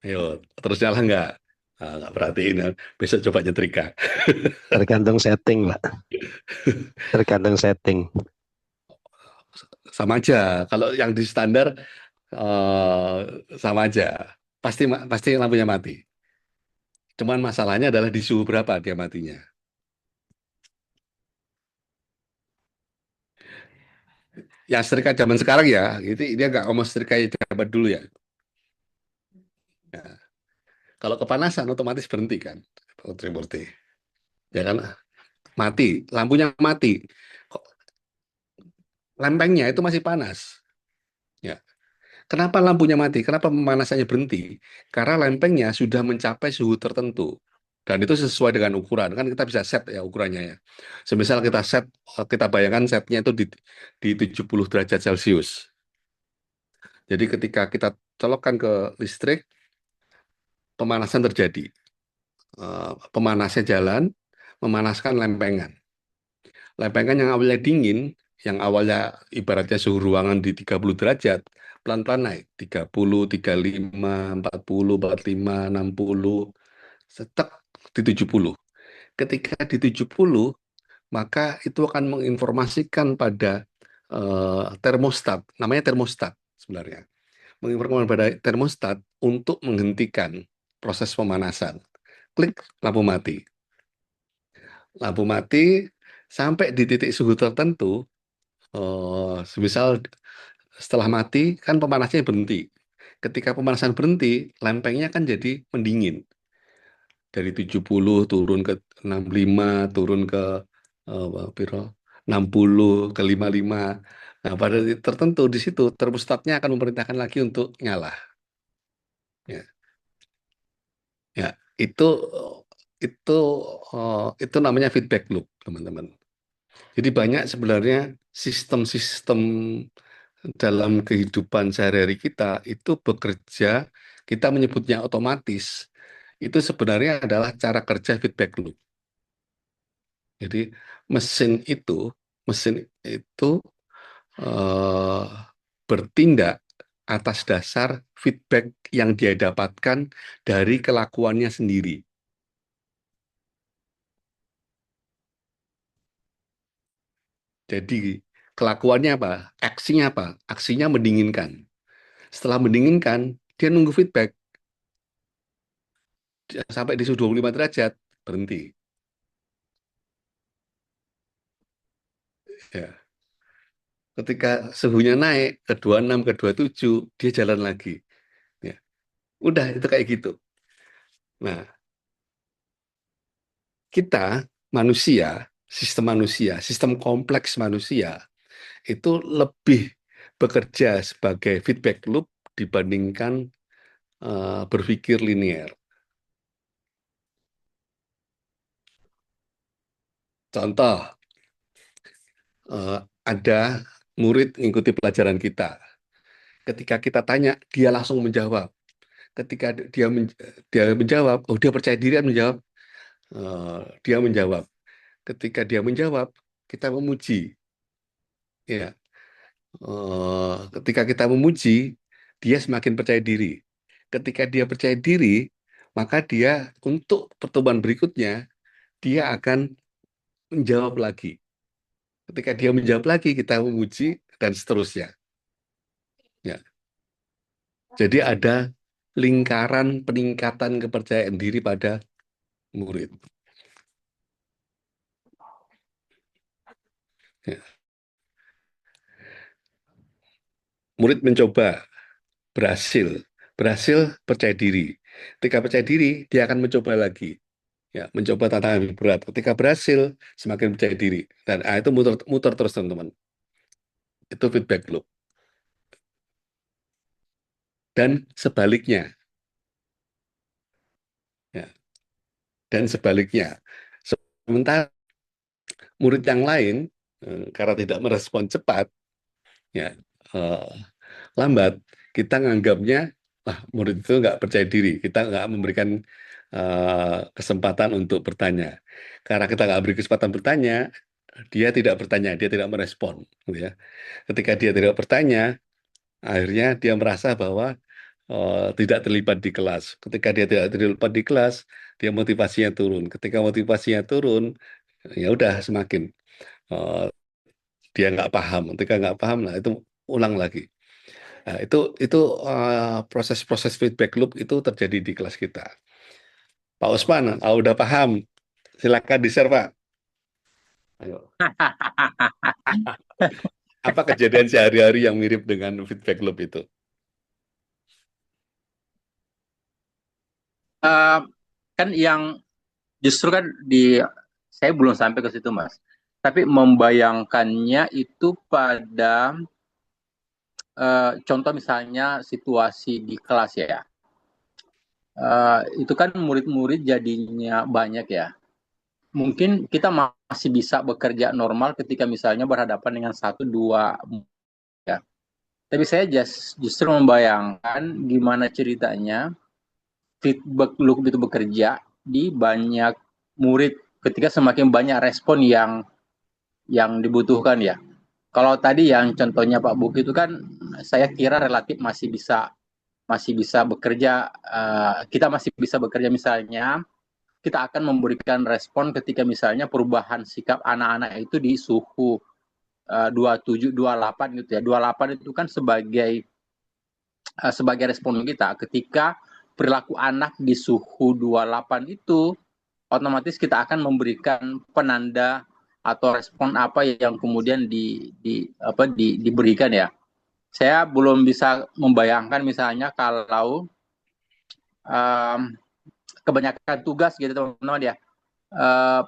Ayo, terus nyala nggak? Nah, nggak perhatiin. Besok coba nyetrika. Tergantung setting, Pak. Tergantung setting. Sama aja. Kalau yang di standar eh, sama aja. Pasti lampunya mati. Cuman masalahnya adalah di suhu berapa dia matinya. Yang setrika zaman sekarang ya, itu dia nggak ngomong setrika zaman dulu ya. Ya. Kalau kepanasan otomatis berhenti kan, Murti. Ya kan, mati, lampunya mati. Kok lempengnya itu masih panas. Ya. Kenapa lampunya mati? Kenapa pemanasannya berhenti? Karena lempengnya sudah mencapai suhu tertentu. Dan itu sesuai dengan ukuran. Kan kita bisa set ya ukurannya ya. Semisal kita set, kita bayangkan setnya itu di 70 derajat Celcius. Jadi ketika kita colokkan ke listrik, pemanasan terjadi. Pemanasnya jalan, memanaskan lempengan. Lempengan yang awalnya dingin, yang awalnya ibaratnya suhu ruangan di 30 derajat, pelan-pelan naik. 30, 35, 40, 45, 60, setek di 70. Ketika di 70, maka itu akan menginformasikan pada termostat, namanya termostat sebenarnya. Menginformasikan pada termostat untuk menghentikan proses pemanasan. Klik lampu mati. Lampu mati sampai di titik suhu tertentu, semisal setelah mati kan pemanasnya berhenti. Ketika pemanasan berhenti, lempengnya kan jadi mendingin. Dari 70 turun ke 65, turun ke piro 60, ke 55. Nah, pada titik tertentu di situ termostatnya akan memerintahkan lagi untuk nyala. Ya, ya itu itu namanya feedback loop, teman-teman. Jadi banyak sebenarnya sistem-sistem dalam kehidupan sehari-hari kita itu bekerja, kita menyebutnya otomatis, itu sebenarnya adalah cara kerja feedback loop. Jadi mesin itu eh, bertindak atas dasar feedback yang dia dapatkan dari kelakuannya sendiri. Jadi kelakuannya apa? Aksinya apa? Aksinya mendinginkan. Setelah mendinginkan, dia nunggu feedback. Sampai di suhu 25 derajat, berhenti. Ya. Ketika suhunya naik ke 26, ke 27, dia jalan lagi. Ya. Udah, itu kayak gitu. Nah, kita sistem kompleks manusia, itu lebih bekerja sebagai feedback loop dibandingkan berpikir linear. Contoh, ada murid mengikuti pelajaran kita. Ketika kita tanya, dia langsung menjawab. Ketika dia menjawab, oh dia percaya diri menjawab, dia menjawab. Ketika dia menjawab, kita memuji. Ya, ketika kita memuji, dia semakin percaya diri. Ketika dia percaya diri, maka dia untuk pertemuan berikutnya, dia akan menjawab lagi. Ketika dia menjawab lagi, kita memuji, dan seterusnya. Ya. Jadi ada lingkaran peningkatan kepercayaan diri pada murid. Ya. Murid mencoba, berhasil percaya diri. Ketika percaya diri, dia akan mencoba lagi. Ya, mencoba tantangan yang berat. Ketika berhasil, semakin percaya diri. Dan itu muter terus, teman-teman. Itu feedback loop. Dan sebaliknya. Ya. Dan sebaliknya. Sementara murid yang lain, karena tidak merespon cepat, ya, eh, lambat, kita nganggapnya murid itu nggak percaya diri, kita nggak memberikan kesempatan untuk bertanya. Karena kita nggak beri kesempatan bertanya, dia tidak bertanya, dia tidak merespon, gitu ya. Ketika dia tidak bertanya, akhirnya dia merasa bahwa tidak terlibat di kelas. Ketika dia tidak terlibat di kelas, dia motivasinya turun. Ketika motivasinya turun, ya udah semakin eh, dia nggak paham. Ketika nggak paham, nah itu ulang lagi. Nah, itu proses-proses feedback loop itu terjadi di kelas kita. Pak Usman, udah paham? Silakan di-share, Pak. Ayo. Apa kejadian sehari-hari yang mirip dengan feedback loop itu? Eh, kan yang justru kan saya belum sampai ke situ Mas. Tapi membayangkannya itu pada contoh misalnya situasi di kelas ya. Itu kan murid-murid jadinya banyak ya. Mungkin kita masih bisa bekerja normal ketika misalnya berhadapan dengan satu dua ya. Tapi saya justru membayangkan gimana ceritanya feedback loop itu bekerja di banyak murid ketika semakin banyak respon yang dibutuhkan ya. Kalau tadi yang contohnya Pak Buki itu kan saya kira relatif masih bisa bekerja, kita masih bisa bekerja misalnya kita akan memberikan respon ketika misalnya perubahan sikap anak-anak itu di suhu 27 28 gitu ya. 28 itu kan sebagai respon kita ketika perilaku anak di suhu 28 itu otomatis kita akan memberikan penanda atau respon apa yang kemudian diberikan ya. Saya belum bisa membayangkan misalnya kalau um, kebanyakan tugas gitu teman-teman ya.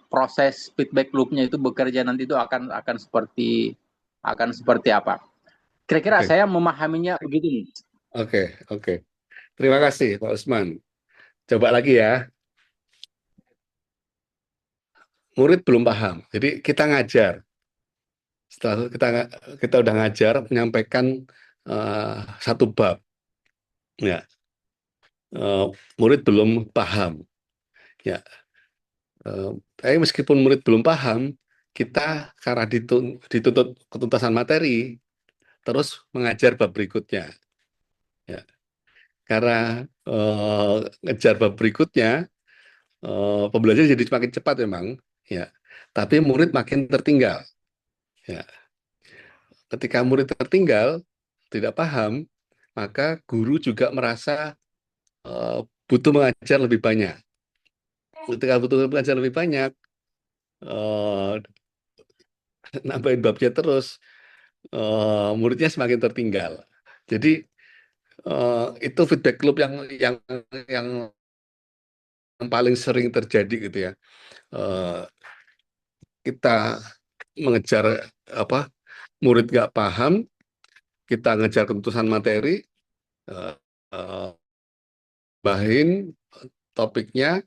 Proses feedback loop-nya itu bekerja nanti itu akan seperti apa. Kira-kira Oke, saya memahaminya begitu nih. oke, oke. Terima kasih, Pak Usman. Coba lagi ya. Murid belum paham. Jadi kita ngajar. Setelah kita udah ngajar, menyampaikan satu bab. Ya, murid belum paham. Ya, tapi meskipun murid belum paham, kita karena dituntut ketuntasan materi, terus mengajar bab berikutnya. Ya, karena ngejar bab berikutnya, pembelajaran jadi semakin cepat memang. Ya, tapi murid makin tertinggal. Ya, ketika murid tertinggal, tidak paham, maka guru juga merasa eh, butuh mengajar lebih banyak. Ketika butuh mengajar lebih banyak, eh, nambahin babnya terus, muridnya semakin tertinggal. Jadi itu feedback loop yang yang paling sering terjadi gitu ya. Eh, kita mengejar apa murid nggak paham, kita ngejar keputusan materi, eh, eh, bahin topiknya,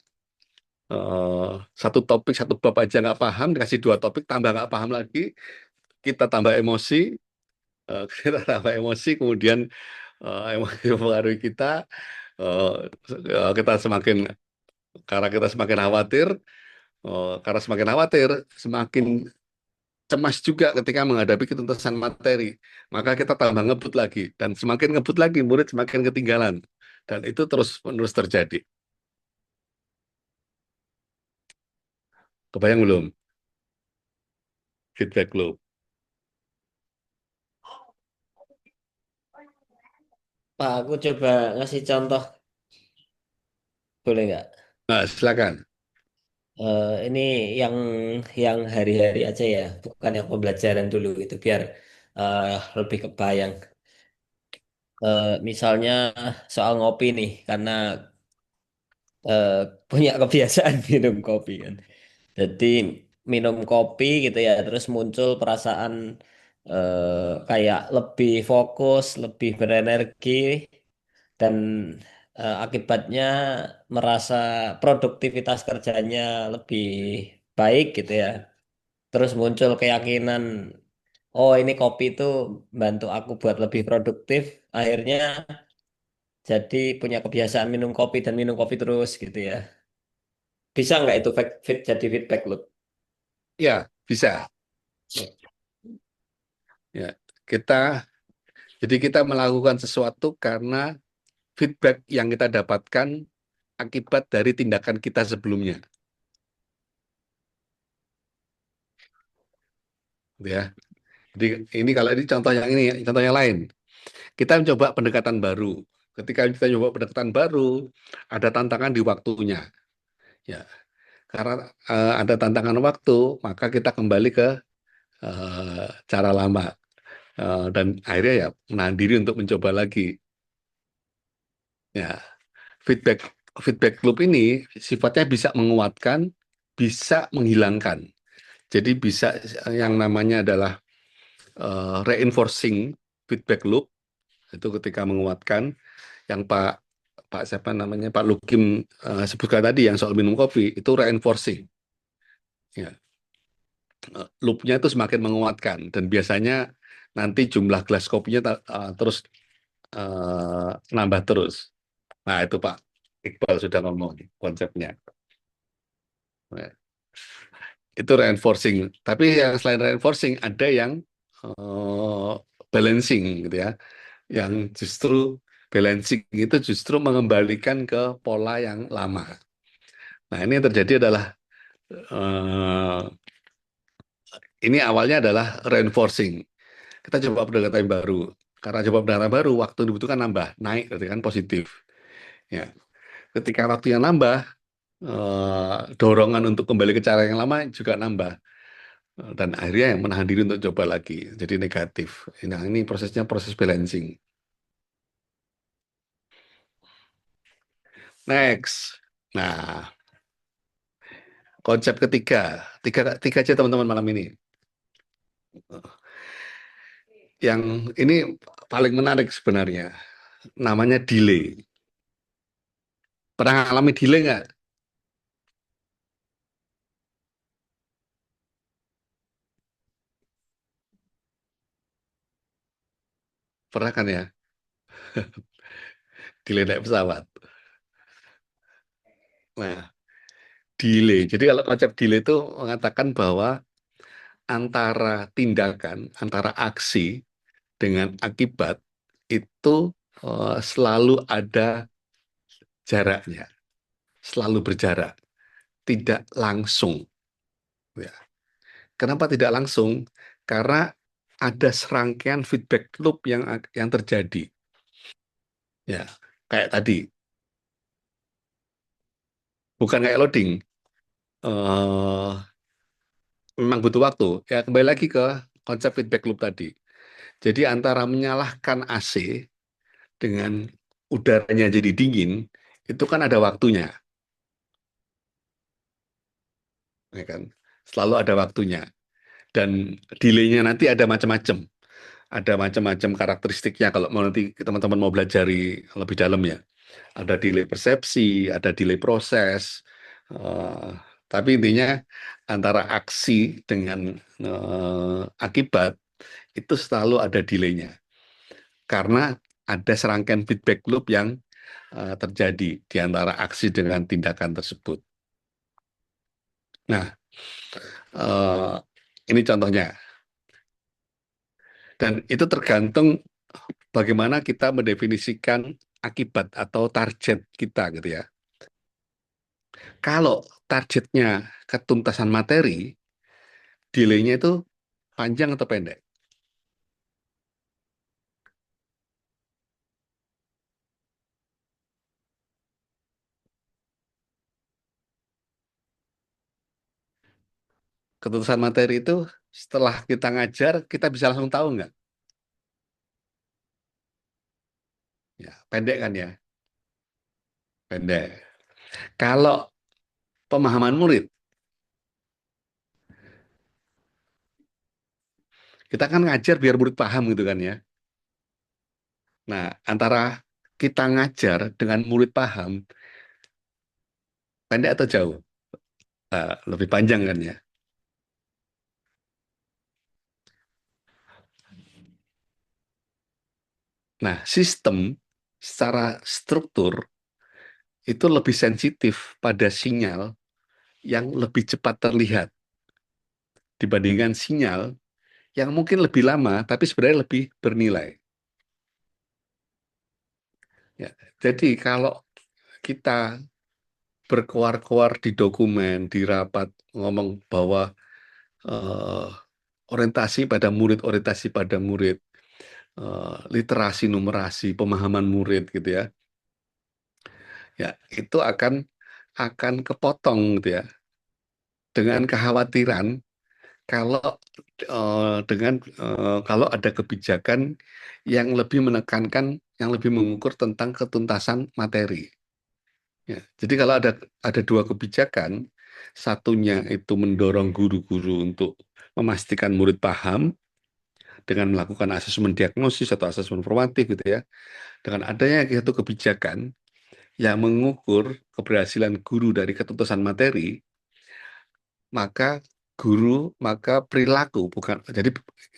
satu topik satu bab aja nggak paham, dikasih dua topik tambah nggak paham lagi, kita tambah emosi, kita tambah emosi, kemudian emosi mempengaruhi kita, eh, kita semakin karena kita semakin khawatir, karena semakin khawatir, semakin cemas juga ketika menghadapi ketuntasan materi. Maka kita tambah ngebut lagi, dan semakin ngebut lagi, murid semakin ketinggalan. Dan itu terus-menerus terjadi. Kebayang belum? Feedback loop. Pak, aku coba ngasih contoh, boleh nggak? Nah, silakan. Ini yang yang hari-hari aja ya, bukan yang pembelajaran dulu itu biar eh, lebih kebayang. Misalnya soal ngopi nih, karena eh, punya kebiasaan minum kopi kan. Jadi minum kopi gitu ya, terus muncul perasaan kayak lebih fokus, lebih berenergi, dan akibatnya merasa produktivitas kerjanya lebih baik gitu ya. Terus muncul keyakinan, oh ini kopi itu bantu aku buat lebih produktif. Akhirnya jadi punya kebiasaan minum kopi dan minum kopi terus gitu ya. Bisa nggak itu jadi feedback loop? Ya, bisa. Ya, kita jadi kita melakukan sesuatu karena feedback yang kita dapatkan akibat dari tindakan kita sebelumnya, gitu ya. Jadi ini kalau ini contoh yang ini, contoh yang lain. Kita mencoba pendekatan baru. Ketika kita coba pendekatan baru, ada tantangan di waktunya. Ya, karena ada tantangan waktu, maka kita kembali ke cara lama. Dan akhirnya ya menahan diri untuk mencoba lagi. Ya, feedback feedback loop ini sifatnya bisa menguatkan, bisa menghilangkan. Jadi bisa yang namanya adalah reinforcing feedback loop itu ketika menguatkan yang Pak Pak siapa namanya Pak Lukim sebutkan tadi yang soal minum kopi itu reinforcing. Ya, loopnya itu semakin menguatkan dan biasanya nanti jumlah gelas kopinya terus nambah terus. Nah itu Pak Iqbal sudah ngomong konsepnya. Nah, itu reinforcing. Tapi yang selain reinforcing ada yang balancing gitu ya. Yang justru balancing itu justru mengembalikan ke pola yang lama. Nah, ini yang terjadi adalah eh, ini awalnya adalah reinforcing. Kita coba pendekatan yang baru. Karena coba pendekatan baru, waktu dibutuhkan nambah, naik, berarti kan positif. Ya, ketika waktu yang nambah, dorongan untuk kembali ke cara yang lama juga nambah. Dan akhirnya yang menahan diri untuk coba lagi, jadi negatif. Nah, ini prosesnya proses balancing. Next. Nah, konsep ketiga, tiga aja teman-teman malam ini. Yang ini paling menarik sebenarnya, namanya delay. Pernah alami delay nggak? Pernah kan ya? Delay naik pesawat. Nah, delay. Jadi kalau konsep delay itu mengatakan bahwa antara tindakan, antara aksi dengan akibat itu selalu ada jaraknya, selalu berjarak, tidak langsung. Ya. Kenapa tidak langsung? Karena ada serangkaian feedback loop yang terjadi. Ya, kayak tadi, bukan kayak loading. eh Memang butuh waktu. Ya, kembali lagi ke konsep feedback loop tadi. Jadi antara menyalahkan AC dengan udaranya jadi dingin, itu kan ada waktunya, ya kan? Selalu ada waktunya. Dan delay-nya nanti ada macam-macam. Ada macam-macam karakteristiknya kalau mau nanti teman-teman mau belajar lebih dalam ya. Ada delay persepsi, ada delay proses. eh, tapi intinya antara aksi dengan akibat itu selalu ada delay-nya. Karena ada serangkaian feedback loop yang terjadi di antara aksi dengan tindakan tersebut. Nah, eh, ini contohnya. Dan itu tergantung bagaimana kita mendefinisikan akibat atau target kita gitu ya. Kalau targetnya ketuntasan materi, delay-nya itu panjang atau pendek? Ketuntasan materi itu setelah kita ngajar, kita bisa langsung tahu nggak? Ya, pendek kan ya? Pendek. Kalau pemahaman murid, kita kan ngajar biar murid paham gitu kan ya. Nah, antara kita ngajar dengan murid paham, pendek atau jauh? Lebih panjang kan ya. Nah, sistem secara struktur itu lebih sensitif pada sinyal yang lebih cepat terlihat dibandingkan sinyal yang mungkin lebih lama tapi sebenarnya lebih bernilai. Ya, jadi kalau kita berkoar-koar di dokumen, di rapat, ngomong bahwa eh, orientasi pada murid, literasi, numerasi, pemahaman murid gitu ya, ya itu akan kepotong gitu ya, dengan kekhawatiran kalau kalau ada kebijakan yang lebih menekankan, yang lebih mengukur tentang ketuntasan materi. Ya, jadi kalau ada dua kebijakan, satunya itu mendorong guru-guru untuk memastikan murid paham dengan melakukan asesmen diagnosis atau asesmen formatif gitu ya. Dengan adanya satu kebijakan yang mengukur keberhasilan guru dari ketuntasan materi, maka perilaku, bukan, jadi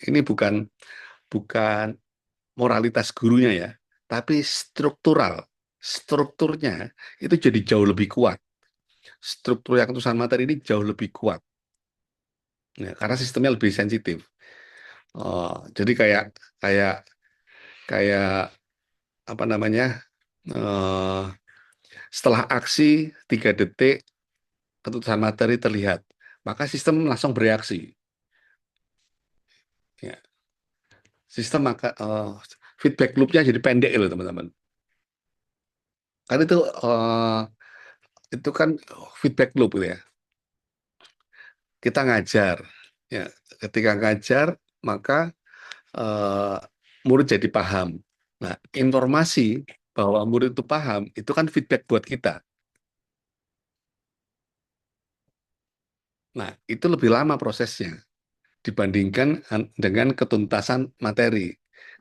ini bukan moralitas gurunya ya, tapi strukturnya itu jadi jauh lebih kuat. Struktur yang ketuntasan materi ini jauh lebih kuat ya, karena sistemnya lebih sensitif. Jadi kayak kayak kayak apa namanya, eh, setelah aksi 3 detik keputusan materi terlihat, maka sistem langsung bereaksi. Ya. Sistem feedback loop-nya jadi pendek loh teman-teman. Kan itu kan feedback loop gitu ya. Kita ngajar, ya. Ketika ngajar maka eh, murid jadi paham. Nah, informasi bahwa murid itu paham itu kan feedback buat kita. Nah, itu lebih lama prosesnya dibandingkan dengan ketuntasan materi.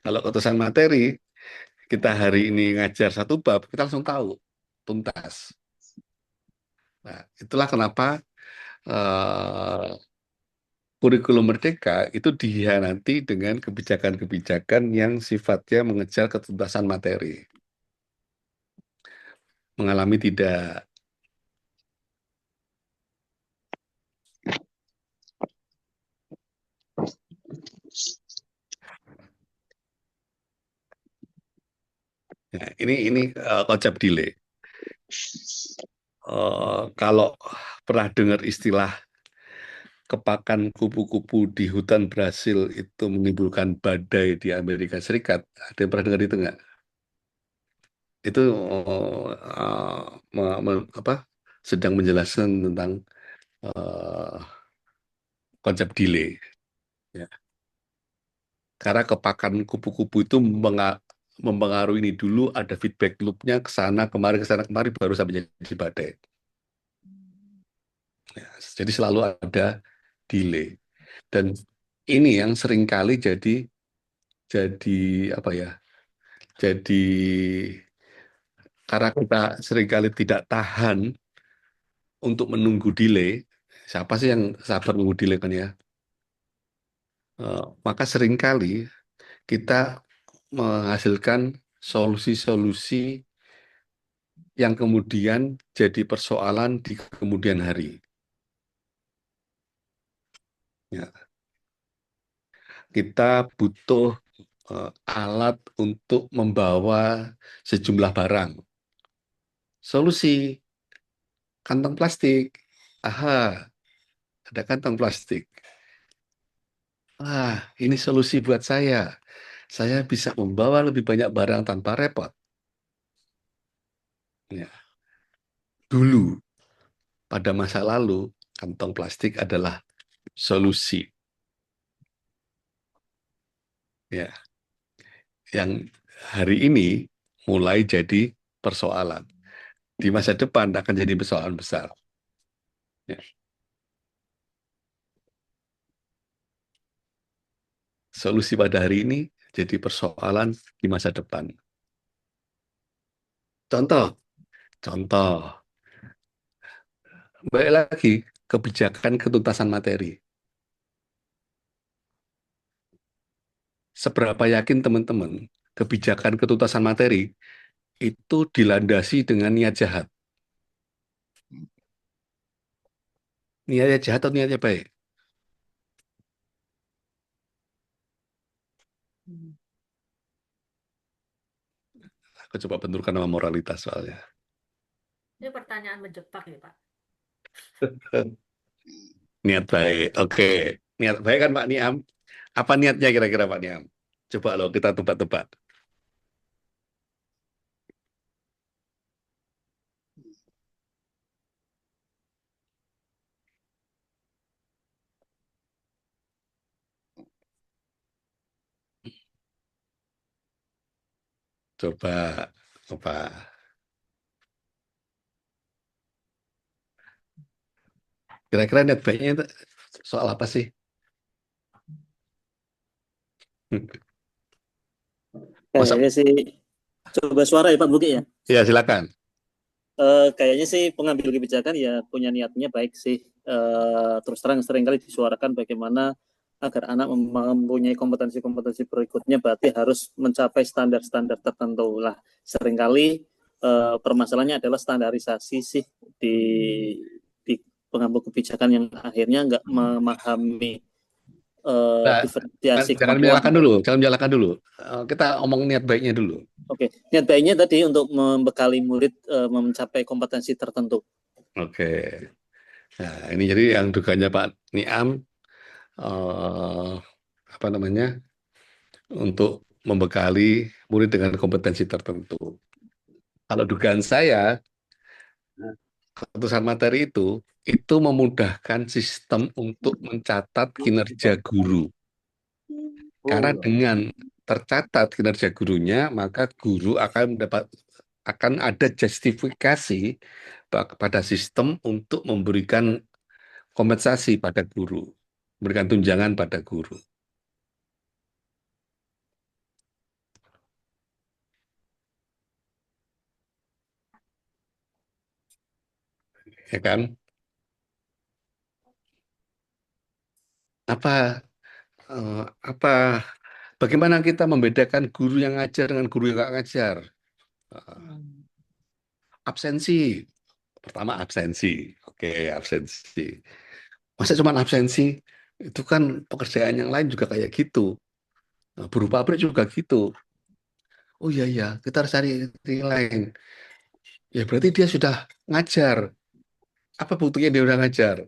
Kalau ketuntasan materi, kita hari ini ngajar satu bab, kita langsung tahu, tuntas. Nah, itulah kenapa kurikulum merdeka itu dihianati dengan kebijakan-kebijakan yang sifatnya mengejar ketuntasan materi. Mengalami tidak. Ya, ini konsep delay. Kalau pernah dengar istilah kepakan kupu-kupu di hutan Brasil itu menimbulkan badai di Amerika Serikat, ada yang pernah dengar itu nggak? Itu sedang menjelaskan tentang eh, konsep delay. Ya. Karena kepakan kupu-kupu itu mempengaruhi ini dulu, ada feedback loop-nya ke sana kemari baru sampai jadi badai. Ya, jadi selalu ada delay. Dan ini yang seringkali jadi apa ya? Jadi karena kita seringkali tidak tahan untuk menunggu delay. Siapa sih yang sabar menunggu delay kan ya? Maka seringkali kita menghasilkan solusi-solusi yang kemudian jadi persoalan di kemudian hari. Ya, kita butuh alat untuk membawa sejumlah barang. Solusi, kantong plastik. Aha, ada kantong plastik. Ini solusi buat saya. Saya bisa membawa lebih banyak barang tanpa repot. Ya. Dulu, pada masa lalu, kantong plastik adalah solusi. Ya, yang hari ini mulai jadi persoalan. Di masa depan akan jadi persoalan besar. Ya. Solusi pada hari ini jadi persoalan di masa depan. Contoh, balik lagi kebijakan ketuntasan materi. Seberapa yakin teman-teman kebijakan ketuntasan materi itu dilandasi dengan niat jahat. Niatnya jahat atau niatnya baik? Aku coba benturkan sama moralitas soalnya. Ini pertanyaan menjebak ya, Pak. Niat baik, oke. Niat baik kan Pak Niam? Apa niatnya kira-kira Pak Niam? Coba loh kita tebak-tebak. Coba apa? Kira-kira niat baiknya itu soal apa sih? Masa? Kayaknya sih coba suara ya Pak Buki ya. Ya silakan. Kayaknya sih pengambil kebijakan ya punya niatnya baik sih. Terus terang seringkali disuarakan bagaimana agar anak mempunyai kompetensi-kompetensi berikutnya berarti harus mencapai standar-standar tertentu lah. Seringkali permasalahannya adalah standarisasi sih di pengambil kebijakan yang akhirnya nggak memahami Nah, diferensiasi jangan kemampuan. menyalahkan dulu, jangan menyalahkan dulu. Kita omong niat baiknya dulu. Oke, niat baiknya tadi untuk membekali murid mencapai kompetensi tertentu. Oke. Nah, ini jadi yang dugaannya Pak Niam apa namanya? Untuk membekali murid dengan kompetensi tertentu. Kalau dugaan saya, keputusan materi itu memudahkan sistem untuk mencatat kinerja guru. Karena dengan tercatat kinerja gurunya, maka guru akan ada justifikasi pada sistem untuk memberikan kompensasi pada guru, memberikan tunjangan pada guru. Ya kan? Apa bagaimana kita membedakan guru yang ngajar dengan guru yang nggak ngajar? Absensi. Pertama absensi. Oke, absensi. Masa cuma absensi? Itu kan pekerjaan yang lain juga kayak gitu. Nah, buruh pabrik juga gitu. Oh iya, iya, kita harus cari yang lain. Ya berarti dia sudah ngajar. Apa buktinya dia udah ngajar?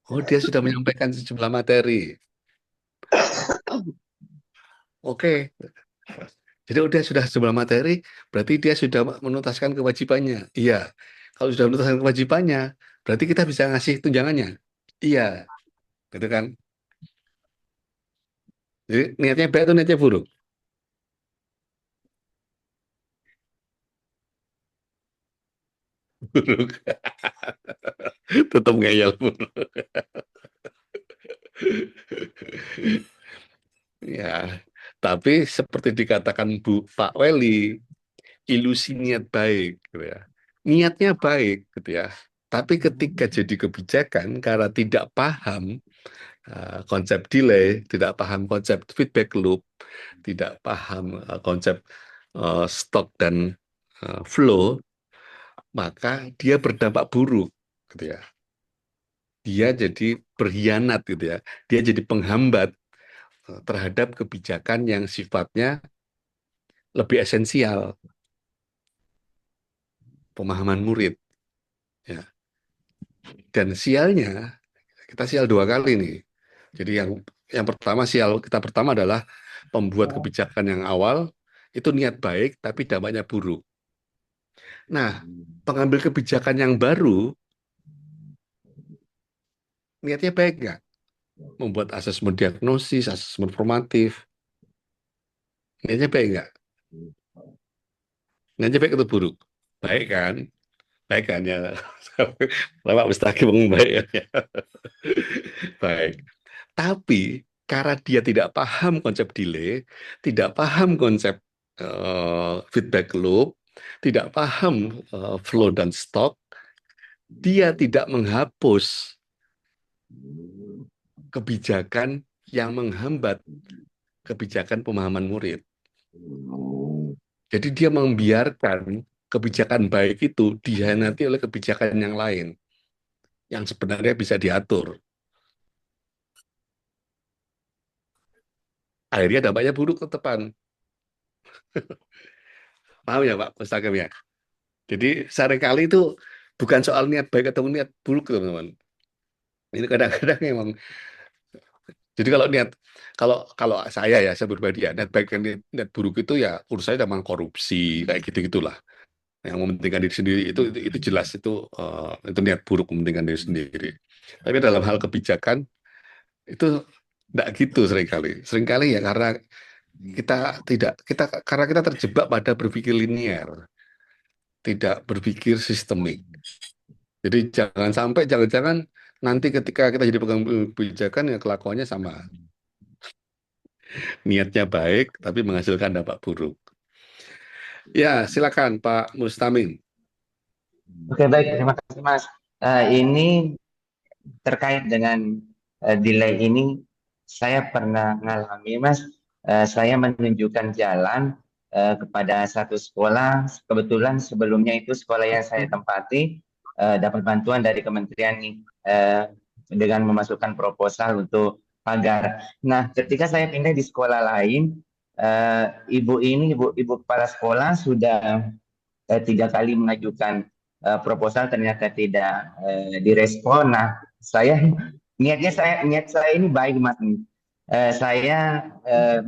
Oh, dia sudah menyampaikan sejumlah materi. Oke. Jadi dia sudah sejumlah materi, berarti dia sudah menuntaskan kewajibannya. Iya. Kalau sudah menuntaskan kewajibannya, berarti kita bisa ngasih tunjangannya. Iya. Gitu kan? Jadi niatnya baik atau niatnya buruk? Buruk. Tetap ngeyel buruk. Ya, tapi seperti dikatakan Pak Weli, ilusi niat baik, gitu ya. Niatnya baik, gitu ya. Tapi ketika jadi kebijakan, karena tidak paham konsep delay, tidak paham konsep feedback loop, tidak paham konsep stok dan flow, maka dia berdampak buruk, gitu ya. Dia jadi berkhianat, gitu ya. Dia jadi penghambat terhadap kebijakan yang sifatnya lebih esensial, pemahaman murid. Ya. Dan sialnya, kita sial dua kali nih. Jadi yang pertama kita pertama adalah pembuat kebijakan yang awal itu niat baik tapi dampaknya buruk. Nah, pengambil kebijakan yang baru niatnya baik nggak? Membuat asesmen diagnosis, asesmen formatif, niatnya baik nggak? Niatnya baik atau buruk? Baik kan? Baik kan ya? Bapak Mustaqim baik ya. Baik. Tapi karena dia tidak paham konsep delay, tidak paham konsep feedback loop, tidak paham flow dan stock, dia tidak menghapus kebijakan yang menghambat kebijakan pemahaman murid. Jadi dia membiarkan kebijakan baik itu dihianati oleh kebijakan yang lain yang sebenarnya bisa diatur. Akhirnya dampaknya buruk ke depan. Paham ya Pak Mustaqim ya? Jadi seringkali itu bukan soal niat baik atau niat buruk teman-teman. Ini kadang-kadang memang. Jadi kalau kalau saya pribadi ya, niat baik dan niat buruk itu ya urusannya memang korupsi kayak gitu-gitulah. Yang mementingkan diri sendiri itu jelas itu niat buruk mementingkan diri sendiri. Tapi dalam hal kebijakan itu enggak gitu seringkali. Seringkali ya karena kita terjebak pada berpikir linear, tidak berpikir sistemik. Jadi jangan-jangan nanti ketika kita jadi pegang kebijakan ya kelakuannya sama. Niatnya baik tapi menghasilkan dampak buruk. Ya, silakan Pak Mustamin. Oke, baik, terima kasih Mas. Ini terkait dengan delay ini, saya pernah ngalami Mas. Saya menunjukkan jalan kepada satu sekolah. Kebetulan sebelumnya itu sekolah yang saya tempati dapat bantuan dari kementerian dengan memasukkan proposal untuk pagar. Nah, ketika saya pindah di sekolah lain, ibu kepala sekolah sudah 3 kali mengajukan proposal, ternyata tidak direspon. Nah, niat saya ini baik Mas. Saya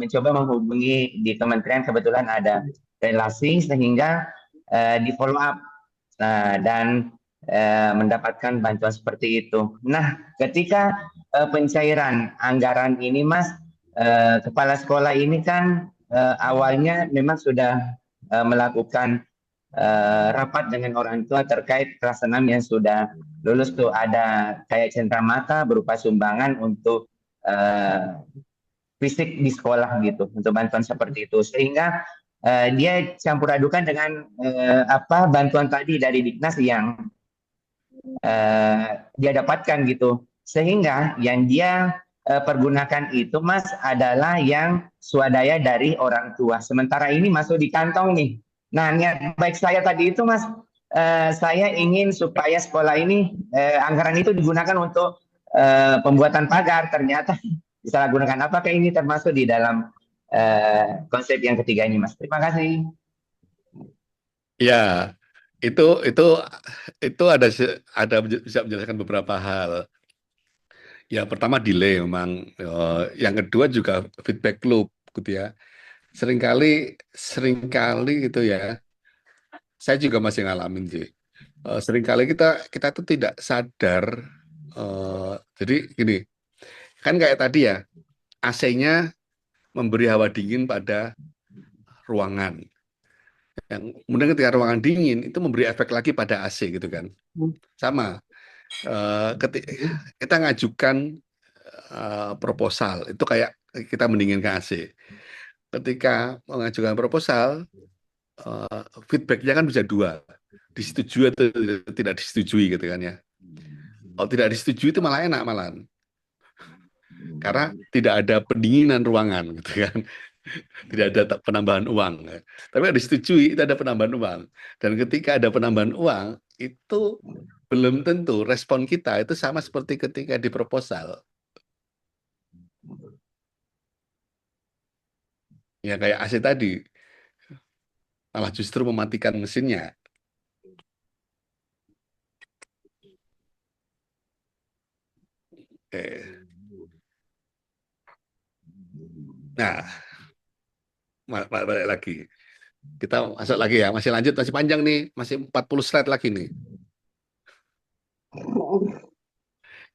mencoba menghubungi di kementerian, kebetulan ada relasi sehingga di follow up dan mendapatkan bantuan seperti itu. Nah, ketika pencairan anggaran ini Mas, kepala sekolah ini kan awalnya memang sudah melakukan rapat dengan orang tua terkait kelas 6 yang sudah lulus, tuh ada kayak cenderamata berupa sumbangan untuk fisik di sekolah gitu, untuk bantuan seperti itu, sehingga dia campur adukan dengan bantuan tadi dari Diknas yang dia dapatkan gitu, sehingga yang dia pergunakan itu Mas adalah yang swadaya dari orang tua, sementara ini masuk di kantong nih. Nah, niat baik saya tadi itu Mas, saya ingin supaya sekolah ini anggaran itu digunakan untuk pembuatan pagar, ternyata disalahgunakan. Apakah ini termasuk di dalam konsep yang ketiga ini Mas? Terima kasih. Ya, itu ada bisa menjelaskan beberapa hal. Ya, pertama delay memang. Yang kedua juga feedback loop, gitu ya. Seringkali gitu ya. Saya juga masih ngalamin sih. Seringkali kita tuh tidak sadar. Jadi gini, kan kayak tadi ya, AC-nya memberi hawa dingin pada ruangan. Kemudian ketika ruangan dingin itu memberi efek lagi pada AC gitu kan. Sama. Kita ngajukan proposal itu kayak kita mendinginkan AC. Ketika mengajukan proposal, feedbacknya kan bisa dua, disetujui atau tidak disetujui gitu kan ya. Kalau tidak disetujui itu malah enak malahan, karena tidak ada pendinginan ruangan gitu kan, tidak ada penambahan uang. Tapi kalau disetujui itu ada penambahan uang, dan ketika ada penambahan uang itu belum tentu respon kita itu sama seperti ketika di proposal. Ya kayak AC tadi, malah justru mematikan mesinnya. Nah, balik lagi. Kita masuk lagi ya, masih lanjut, masih panjang nih, masih 40 slide lagi nih.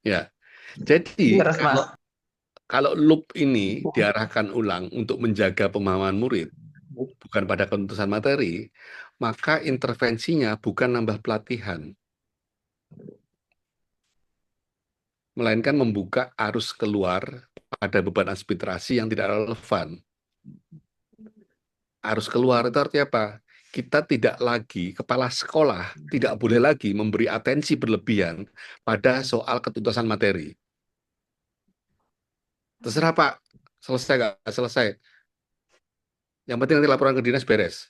Ya, jadi Terus Mas. kalau loop ini diarahkan ulang untuk menjaga pemahaman murid, bukan pada penuntusan materi, maka intervensinya bukan nambah pelatihan, melainkan membuka arus keluar pada beban aspirasi yang tidak relevan. Arus keluar itu artinya apa? Kita tidak lagi, kepala sekolah tidak boleh lagi memberi atensi berlebihan pada soal ketuntasan materi. Terserah Pak, selesai nggak selesai. Yang penting nanti laporan ke dinas beres.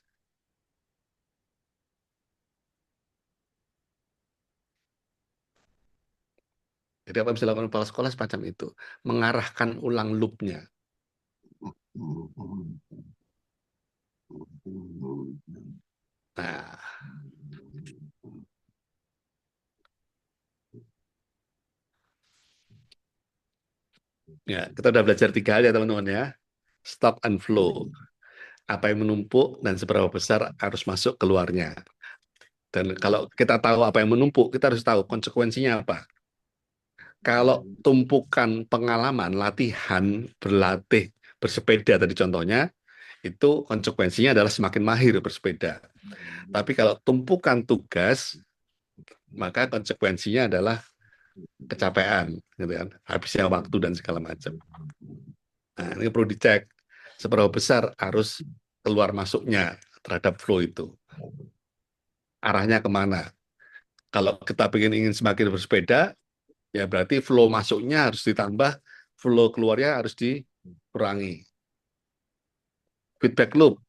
Jadi apa yang bisa dilakukan kepala sekolah semacam itu, mengarahkan ulang loop-nya. Nah, ya kita udah belajar 3 hal ya teman-teman ya. Stock and flow. Apa yang menumpuk dan seberapa besar harus masuk keluarnya. Dan kalau kita tahu apa yang menumpuk, kita harus tahu konsekuensinya apa. Kalau tumpukan pengalaman, latihan, berlatih, bersepeda tadi contohnya, itu konsekuensinya adalah semakin mahir bersepeda. Tapi kalau tumpukan tugas, maka konsekuensinya adalah kecapean, gitu kan? Habisnya waktu dan segala macam. Nah, ini perlu dicek seberapa besar harus keluar masuknya terhadap flow itu. Arahnya kemana? Kalau kita ingin semakin bersepeda, ya berarti flow masuknya harus ditambah, flow keluarnya harus dikurangi. Feedback loop,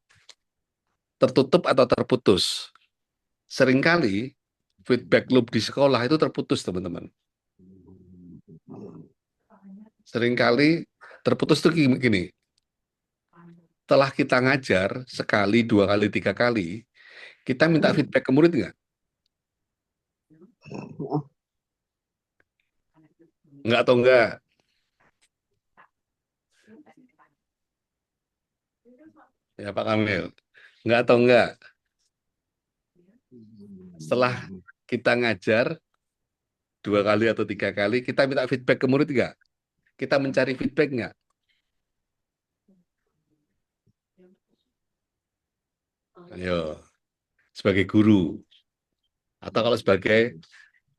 tertutup atau terputus. Seringkali feedback loop di sekolah itu terputus, teman-teman. Seringkali terputus itu gini, setelah kita ngajar sekali, 2 kali, 3 kali, kita minta feedback ke murid nggak? Nggak atau enggak? Ya Pak Kamil, nggak atau enggak? Setelah kita ngajar 2 kali atau 3 kali, kita minta feedback ke murid nggak? Kita mencari feedback nggak? Ayo, sebagai guru atau kalau sebagai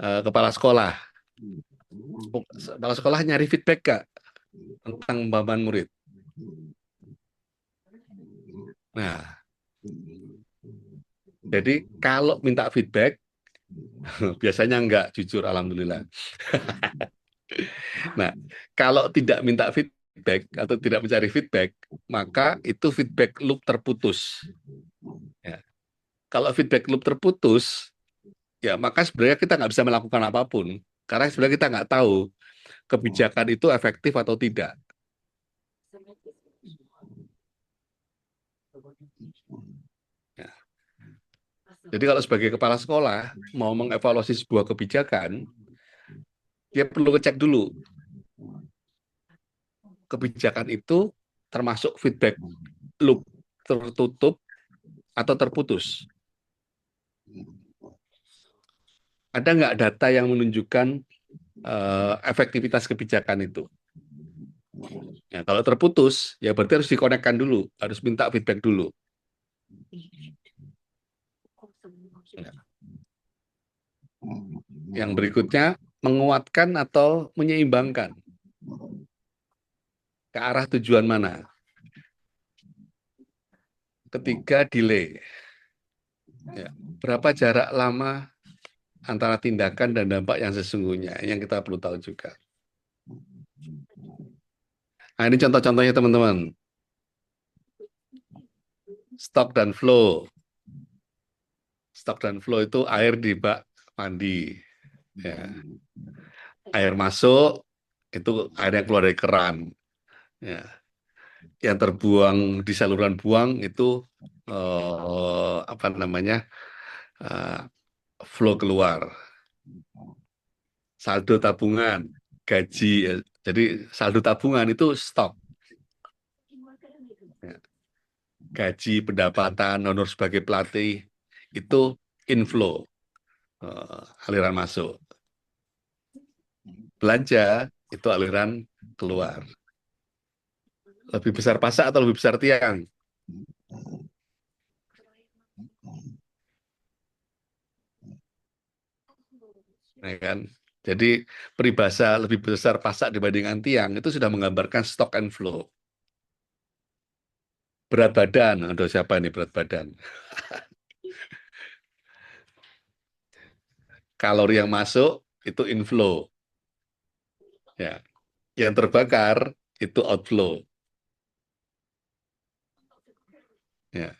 kepala sekolah, kepala sekolah nyari feedback nggak tentang pemahaman murid? Nah, jadi kalau minta feedback, biasanya enggak, jujur, alhamdulillah. Nah, kalau tidak minta feedback atau tidak mencari feedback, maka itu feedback loop terputus. Ya. Kalau feedback loop terputus, ya maka sebenarnya kita nggak bisa melakukan apapun. Karena sebenarnya kita nggak tahu kebijakan itu efektif atau tidak. Ya. Jadi kalau sebagai kepala sekolah mau mengevaluasi sebuah kebijakan, dia perlu ngecek dulu kebijakan itu termasuk feedback loop tertutup atau terputus. Ada nggak data yang menunjukkan efektivitas kebijakan itu? Ya, kalau terputus, ya berarti harus dikonekkan dulu, harus minta feedback dulu. Ya. Yang berikutnya, menguatkan atau menyeimbangkan. Ke arah tujuan mana? Ketiga, delay. Ya. Berapa jarak lama antara tindakan dan dampak yang sesungguhnya, yang kita perlu tahu juga. Nah, ini contoh-contohnya teman-teman. Stock dan flow. Stock dan flow itu air di bak mandi. Ya. Air masuk, itu air yang keluar dari keran. Ya. Yang terbuang di saluran buang itu apa namanya, flow keluar. Saldo tabungan, gaji. Ya. Jadi saldo tabungan itu stok. Ya. Gaji, pendapatan, honor sebagai pelatih itu inflow, aliran masuk. Belanja itu aliran keluar. Lebih besar pasak atau lebih besar tiang? Nah, kan? Jadi peribahasa lebih besar pasak dibandingkan tiang itu sudah menggambarkan stock and flow. Berat badan, ada siapa ini berat badan? Kalori yang masuk itu inflow. Ya. Yang terbakar itu outflow. Ya.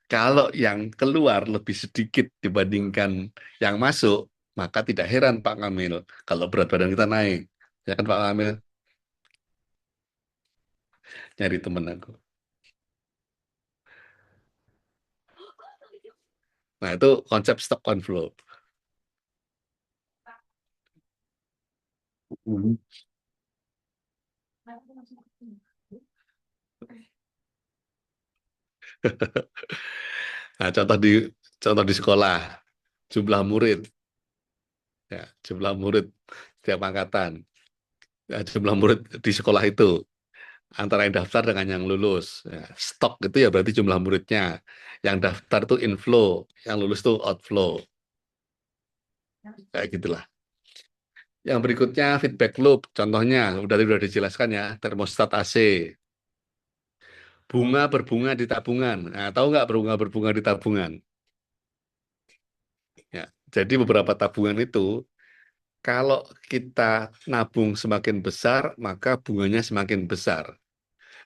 Kalau yang keluar lebih sedikit dibandingkan yang masuk, maka tidak heran Pak Kamil kalau berat badan kita naik. Ya kan Pak Kamil? Nyari temen aku. Nah, itu konsep stock on flow. Nah, contoh di sekolah, jumlah murid, ya, jumlah murid setiap angkatan, ya, jumlah murid di sekolah itu antara yang daftar dengan yang lulus. Ya, stok itu ya berarti jumlah muridnya. Yang daftar itu inflow, yang lulus itu outflow. Kayak gitulah. Yang berikutnya feedback loop, contohnya sudah dijelaskan ya, termostat AC. Bunga berbunga di tabungan. Nah, tahu nggak bunga berbunga di tabungan? Ya, jadi beberapa tabungan itu kalau kita nabung semakin besar, maka bunganya semakin besar.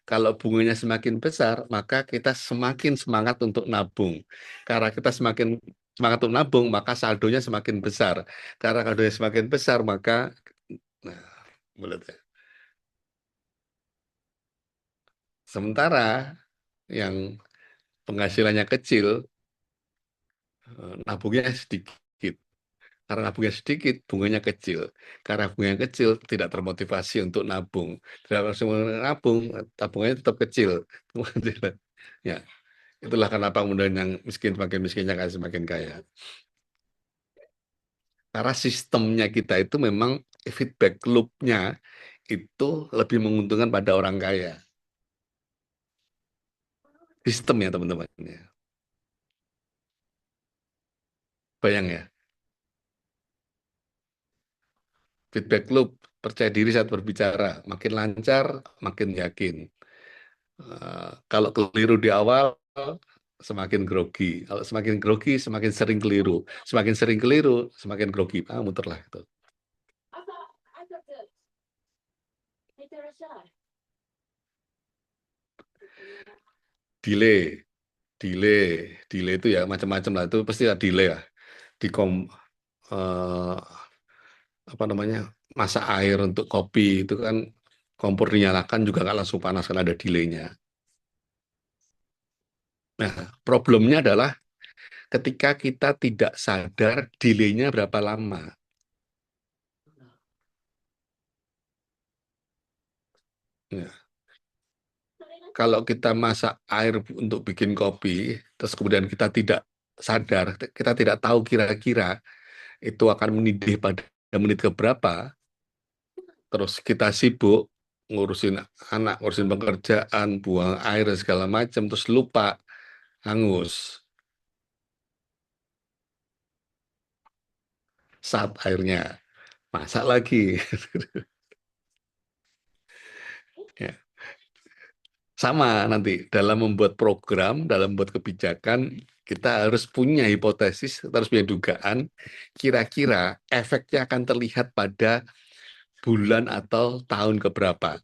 Kalau bunganya semakin besar, maka kita semakin semangat untuk nabung. Karena kita semakin semangat untuk nabung, maka saldonya semakin besar. Karena saldonya semakin besar, maka nah, boleh ya. Sementara yang penghasilannya kecil, nabungnya sedikit. Karena nabungnya sedikit, bunganya kecil. Karena bunganya kecil, tidak termotivasi untuk nabung. Tidak termotivasi nabung, tabungannya tetap kecil. Ya, itulah kenapa kemudian yang miskin semakin miskinnya kaya semakin kaya. Karena sistemnya kita itu memang feedback loop-nya itu lebih menguntungkan pada orang kaya. Sistem ya teman-teman. Bayang ya. Feedback loop, percaya diri saat berbicara. Makin lancar, makin yakin. Kalau keliru di awal, semakin grogi. Kalau semakin grogi, semakin sering keliru. Semakin sering keliru, semakin grogi. Muterlah itu. Delay, delay itu ya macam-macam lah. Itu pasti ada delay ya. Di apa namanya, masak air untuk kopi itu kan kompor dinyalakan juga nggak langsung panas kan ada delaynya. Nah, problemnya adalah ketika kita tidak sadar delaynya berapa lama. Ya. Kalau kita masak air untuk bikin kopi, terus kemudian kita tidak sadar, kita tidak tahu kira-kira itu akan mendidih pada menit keberapa, terus kita sibuk ngurusin anak, ngurusin pekerjaan, buang air dan segala macam, terus lupa, hangus. Saat airnya, masak lagi. Ya. Sama nanti dalam membuat program, dalam membuat kebijakan, kita harus punya hipotesis, kita harus punya dugaan, kira-kira efeknya akan terlihat pada bulan atau tahun keberapa.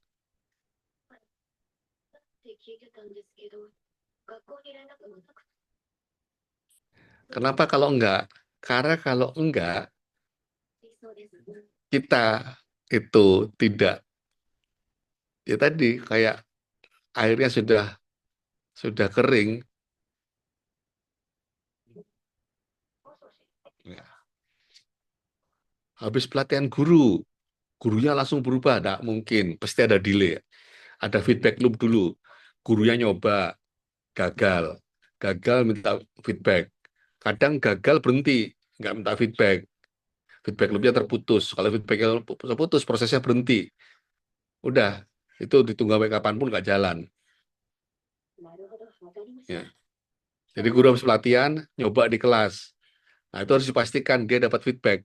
Kenapa kalau enggak? Karena kalau enggak, kita itu tidak, ya tadi kayak airnya sudah kering, ya. Habis pelatihan gurunya langsung berubah, enggak mungkin, pasti ada delay, ada feedback loop dulu. Gurunya nyoba, gagal minta feedback. Kadang gagal berhenti, nggak minta feedback. Feedback loopnya terputus. Kalau feedbacknya terputus, prosesnya berhenti. Udah, itu ditunggu sampai kapanpun nggak jalan. Ya. Jadi guru habis pelatihan, nyoba di kelas. Nah, itu harus dipastikan dia dapat feedback.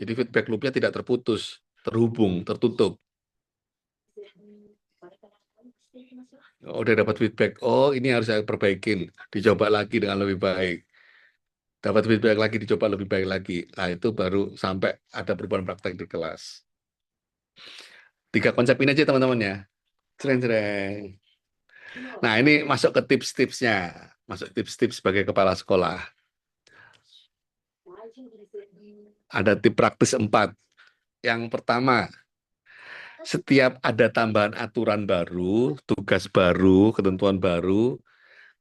Jadi feedback loopnya tidak terputus, terhubung, tertutup. Oh, udah dapat feedback. Oh, ini harus saya perbaikin. Dicoba lagi dengan lebih baik. Dapat feedback lagi, dicoba lebih baik lagi. Nah, itu baru sampai ada perubahan praktek di kelas. 3 konsep ini aja teman-teman ya. Cereng-cereng. Nah, ini masuk ke tips-tipsnya. Masuk tips-tips sebagai kepala sekolah. Ada tips praktis 4. Yang pertama, setiap ada tambahan aturan baru, tugas baru, ketentuan baru,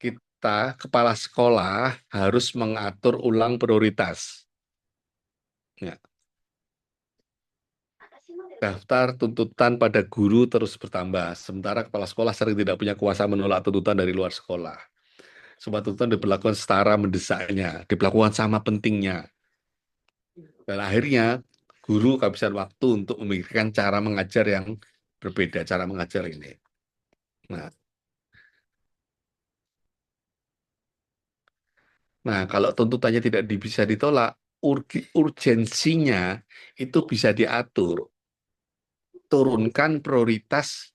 kita, kepala sekolah, harus mengatur ulang prioritas. Ya. Daftar tuntutan pada guru terus bertambah, sementara kepala sekolah sering tidak punya kuasa menolak tuntutan dari luar sekolah. Semua tuntutan diberlakukan setara mendesaknya, diberlakukan sama pentingnya. Dan akhirnya guru kehabisan waktu untuk memikirkan cara mengajar yang berbeda, cara mengajar ini. Nah, kalau tuntutannya tidak bisa ditolak, urgensinya itu bisa diatur. Turunkan prioritas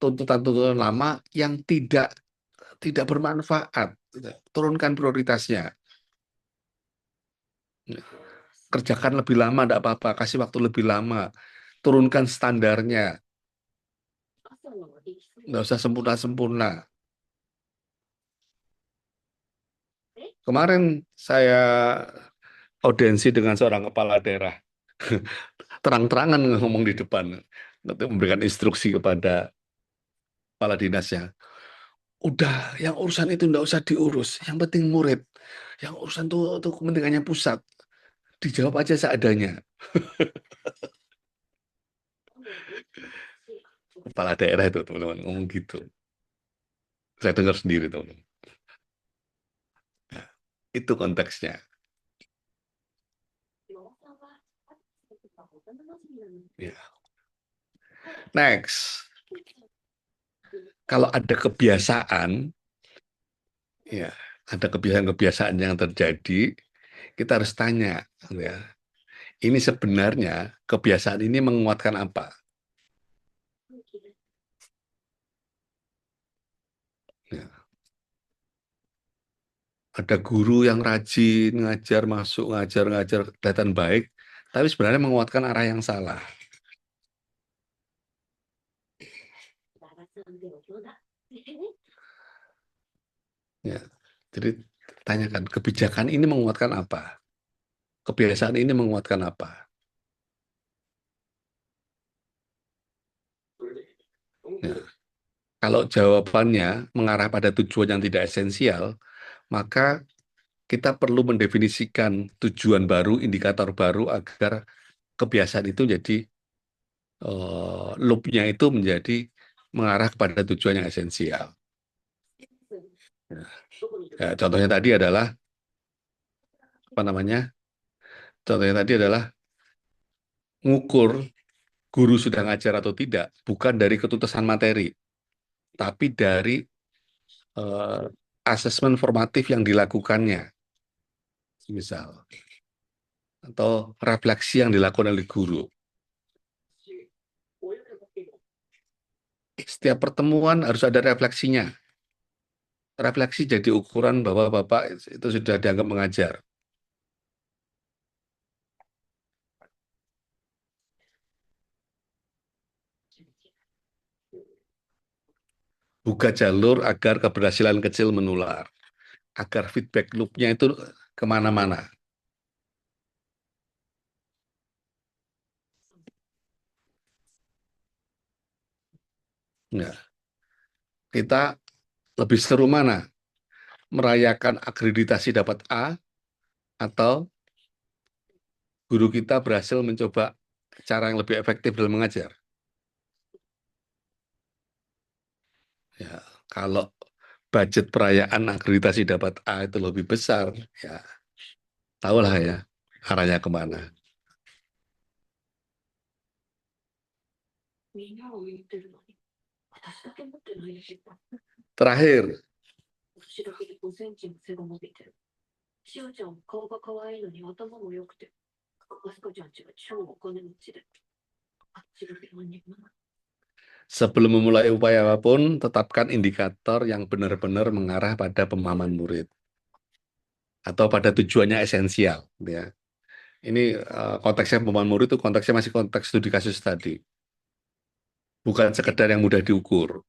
tuntutan-tuntutan lama yang tidak bermanfaat. Turunkan prioritasnya. Kerjakan lebih lama, tidak apa-apa. Kasih waktu lebih lama. Turunkan standarnya. Nggak usah sempurna-sempurna. Kemarin saya audiensi dengan seorang kepala daerah. Terang-terangan ngomong di depan. Memberikan instruksi kepada kepala dinasnya. Udah, yang urusan itu nggak usah diurus. Yang penting murid. Yang urusan itu kepentingannya pusat. Dijawab aja seadanya. Kepala daerah itu, teman-teman, ngomong gitu. Saya dengar sendiri, teman-teman. Nah, itu konteksnya. Ya. Next. Kalau ada kebiasaan, ya, ada kebiasaan-kebiasaan yang terjadi, kita harus tanya, ya, ini sebenarnya kebiasaan ini menguatkan apa? Ya. Ada guru yang rajin ngajar, masuk ngajar kelihatan baik, tapi sebenarnya menguatkan arah yang salah. Ya, jadi tanyakan, kebijakan ini menguatkan apa? Kebiasaan ini menguatkan apa? Ya. Kalau jawabannya mengarah pada tujuan yang tidak esensial, maka kita perlu mendefinisikan tujuan baru, indikator baru agar kebiasaan itu jadi loop-nya itu menjadi mengarah kepada tujuan yang esensial. Ya, contohnya tadi adalah apa namanya? Contohnya tadi adalah ngukur guru sudah ngajar atau tidak, bukan dari ketuntasan materi, tapi dari asesmen formatif yang dilakukannya, misal, atau refleksi yang dilakukan oleh guru. Setiap pertemuan harus ada refleksinya. Refleksi jadi ukuran bahwa Bapak itu sudah dianggap mengajar. Buka jalur agar keberhasilan kecil menular, agar feedback loop-nya itu kemana-mana. Nah, kita lebih seru mana? Merayakan akreditasi dapat A, atau guru kita berhasil mencoba cara yang lebih efektif dalam mengajar? Ya, kalau budget perayaan akreditasi dapat A itu lebih besar, ya tahulah ya arahnya kemana. Terakhir, sebelum memulai upaya apapun, tetapkan indikator yang benar-benar mengarah pada pemahaman murid atau pada tujuannya esensial. Ya. Ini konteksnya pemahaman murid itu konteksnya masih konteks studi kasus tadi, bukan sekedar yang mudah diukur.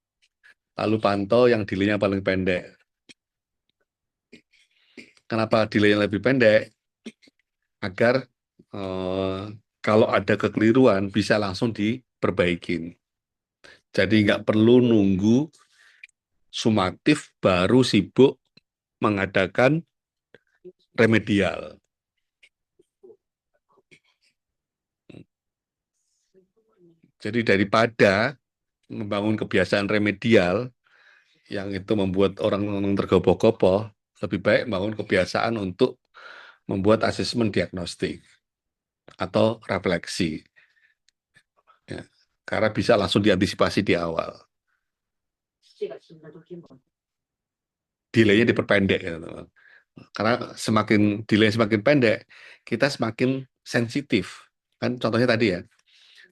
lalu pantau yang delay-nya paling pendek. Kenapa delay-nya lebih pendek? Agar kalau ada kekeliruan bisa langsung diperbaikin. Jadi nggak perlu nunggu sumatif baru sibuk mengadakan remedial. Jadi daripada membangun kebiasaan remedial yang itu membuat orang tergopoh-gopoh, lebih baik bangun kebiasaan untuk membuat asesmen diagnostik atau refleksi. Ya, karena bisa langsung diantisipasi di awal. Delay-nya diperpendek. Ya, teman. Karena semakin delay semakin pendek, kita semakin sensitif. Kan contohnya tadi ya.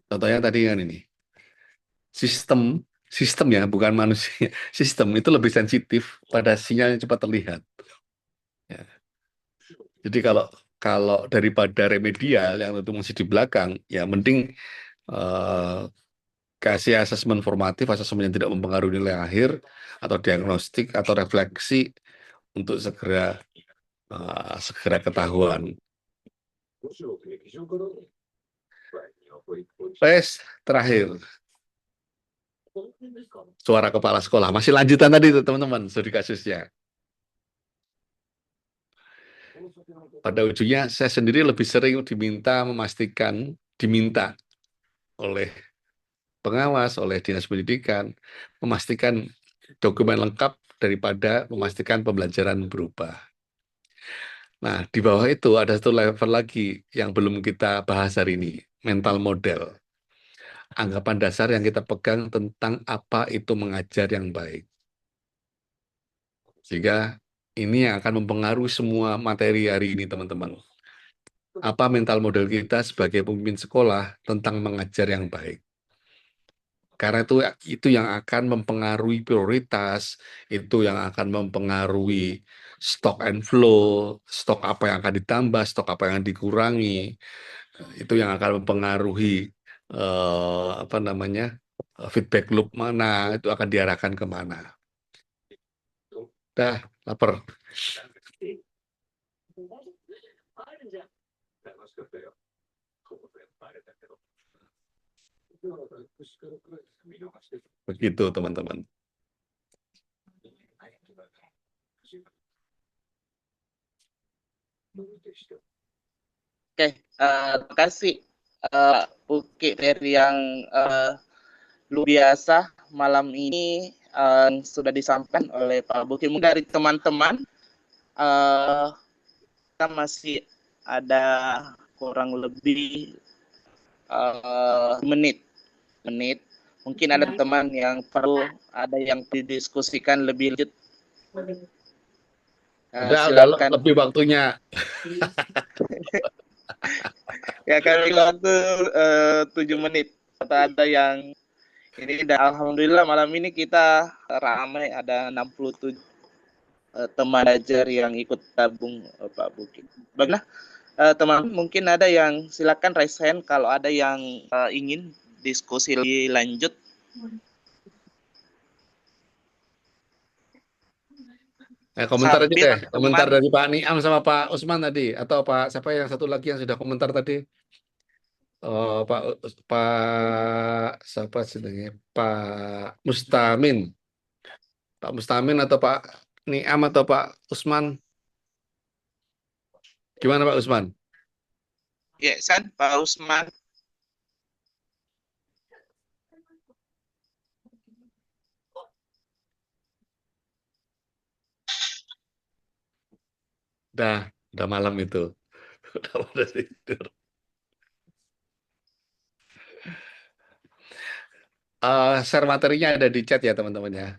Contohnya tadi kan ini. Sistem ya, bukan manusia. Sistem itu lebih sensitif pada sinyal yang cepat terlihat. Ya. Jadi kalau daripada remedial yang tentu masih di belakang, ya mending kasih asesmen formatif, asesmen yang tidak mempengaruhi nilai akhir, atau diagnostik, atau refleksi untuk segera ketahuan. Tes terakhir. Suara kepala sekolah. Masih lanjutan tadi teman-teman, studi kasusnya. Pada ujungnya saya sendiri lebih sering diminta oleh pengawas, oleh dinas pendidikan, memastikan dokumen lengkap daripada memastikan pembelajaran berubah. Nah, di bawah itu ada satu level lagi yang belum kita bahas hari ini, mental model. Anggapan dasar yang kita pegang tentang apa itu mengajar yang baik. Sehingga ini yang akan mempengaruhi semua materi hari ini, teman-teman. Apa mental model kita sebagai pemimpin sekolah tentang mengajar yang baik. Karena itu yang akan mempengaruhi prioritas, itu yang akan mempengaruhi stock and flow, stok apa yang akan ditambah, stok apa yang dikurangi, itu yang akan mempengaruhi feedback loop mana, itu akan diarahkan kemana. Dah, lapar. Begitu teman-teman. Oke, terima kasih Uki dari yang luar biasa malam ini sudah disampaikan oleh Pak Buki. Mungkin dari teman-teman kita masih ada kurang lebih menit. Mungkin ada teman yang perlu ada yang didiskusikan lebih lanjut. Silakan. Lebih waktunya. Ya kami waktu 7 menit. Atau ada yang ini, dan alhamdulillah malam ini kita ramai, ada 67 teman belajar yang ikut tabung Pak Buki. Baiklah, teman mungkin ada yang silakan raise hand kalau ada yang ingin diskusi lebih lanjut. Komentar aja deh, komentar dari Pak Niam sama Pak Usman tadi, atau Pak siapa yang satu lagi yang sudah komentar tadi? Pak siapa sebenarnya? Pak Mustamin. Pak Mustamin atau Pak Niam atau Pak Usman? Gimana Pak Usman? Ya, Pak Usman. Udah malam itu. Udah pada tidur. Share materinya ada di chat ya teman-teman ya.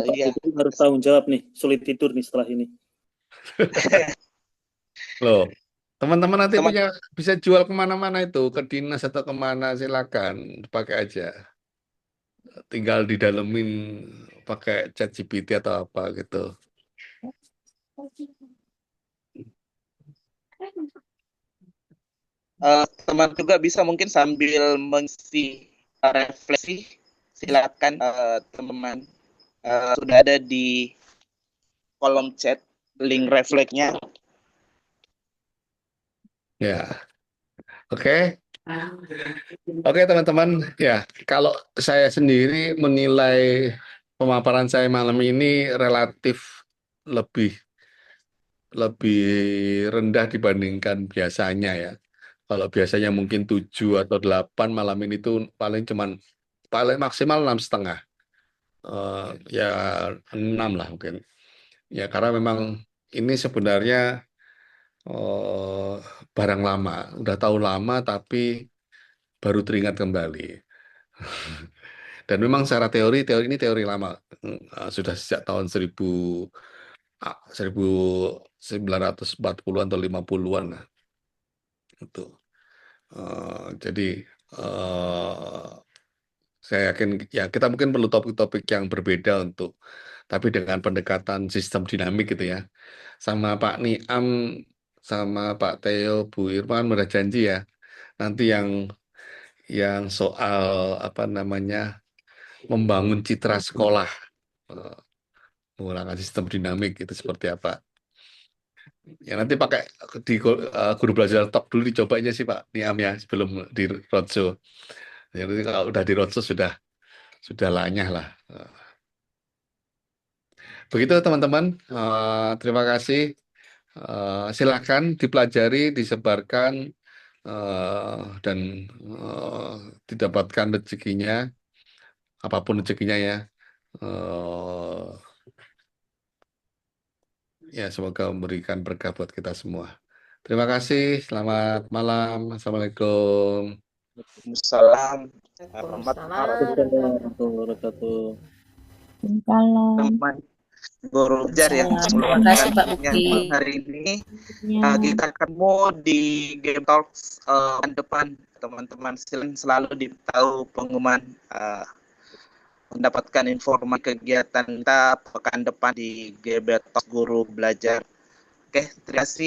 Iya. Harus tanggung jawab nih, sulit tidur nih setelah ini. Loh, teman-teman nanti bisa jual kemana-mana itu, ke dinas atau kemana, silakan pakai aja. Tinggal didalemin pakai ChatGPT atau apa gitu. Teman juga bisa mungkin sambil mengisi refleksi Silakan teman-teman, sudah ada di kolom chat link refleksnya. Ya, oke. Oke teman-teman, ya kalau saya sendiri menilai pemaparan saya malam ini relatif lebih lebih rendah dibandingkan biasanya ya. Kalau biasanya mungkin 7 atau 8, malam ini tuh paling maksimal 6,5. Ya 6 lah mungkin. Ya karena memang ini sebenarnya barang lama, udah tahu lama tapi baru teringat kembali. Dan memang secara teori ini teori lama. Sudah sejak tahun 1940-an atau 50-an lah. Itu. Jadi saya yakin ya kita mungkin perlu topik-topik yang berbeda tapi dengan pendekatan sistem dinamik gitu ya. Sama Pak Niam, sama Pak Theo, Bu Irman udah janji ya. Nanti yang soal apa namanya membangun citra sekolah, menggunakan sistem dinamik itu seperti apa. Ya nanti pakai di guru belajar talk dulu dicobanya sih Pak Niam ya sebelum di roadshow. Jadi kalau udah di roadshow sudah lanyah lah. Begitu teman-teman. Terima kasih. Silakan dipelajari, disebarkan dan didapatkan rezekinya, apapun rezekinya ya. Ya semoga memberikan berkah buat kita semua. Terima kasih. Selamat malam. Assalamualaikum. Waalaikumsalam Waalaikumsalam Warahmatullahi wabarakatuh. teman guru belajar yang Terima kasih Pak meluangkan Bukti. malam hari ini. Kita ketemu di Game Talks depan. Teman-teman selalu ditahu pengumuman mendapatkan informasi kegiatan kita pekan depan di GB Talks Guru Belajar. Oke, terima kasih.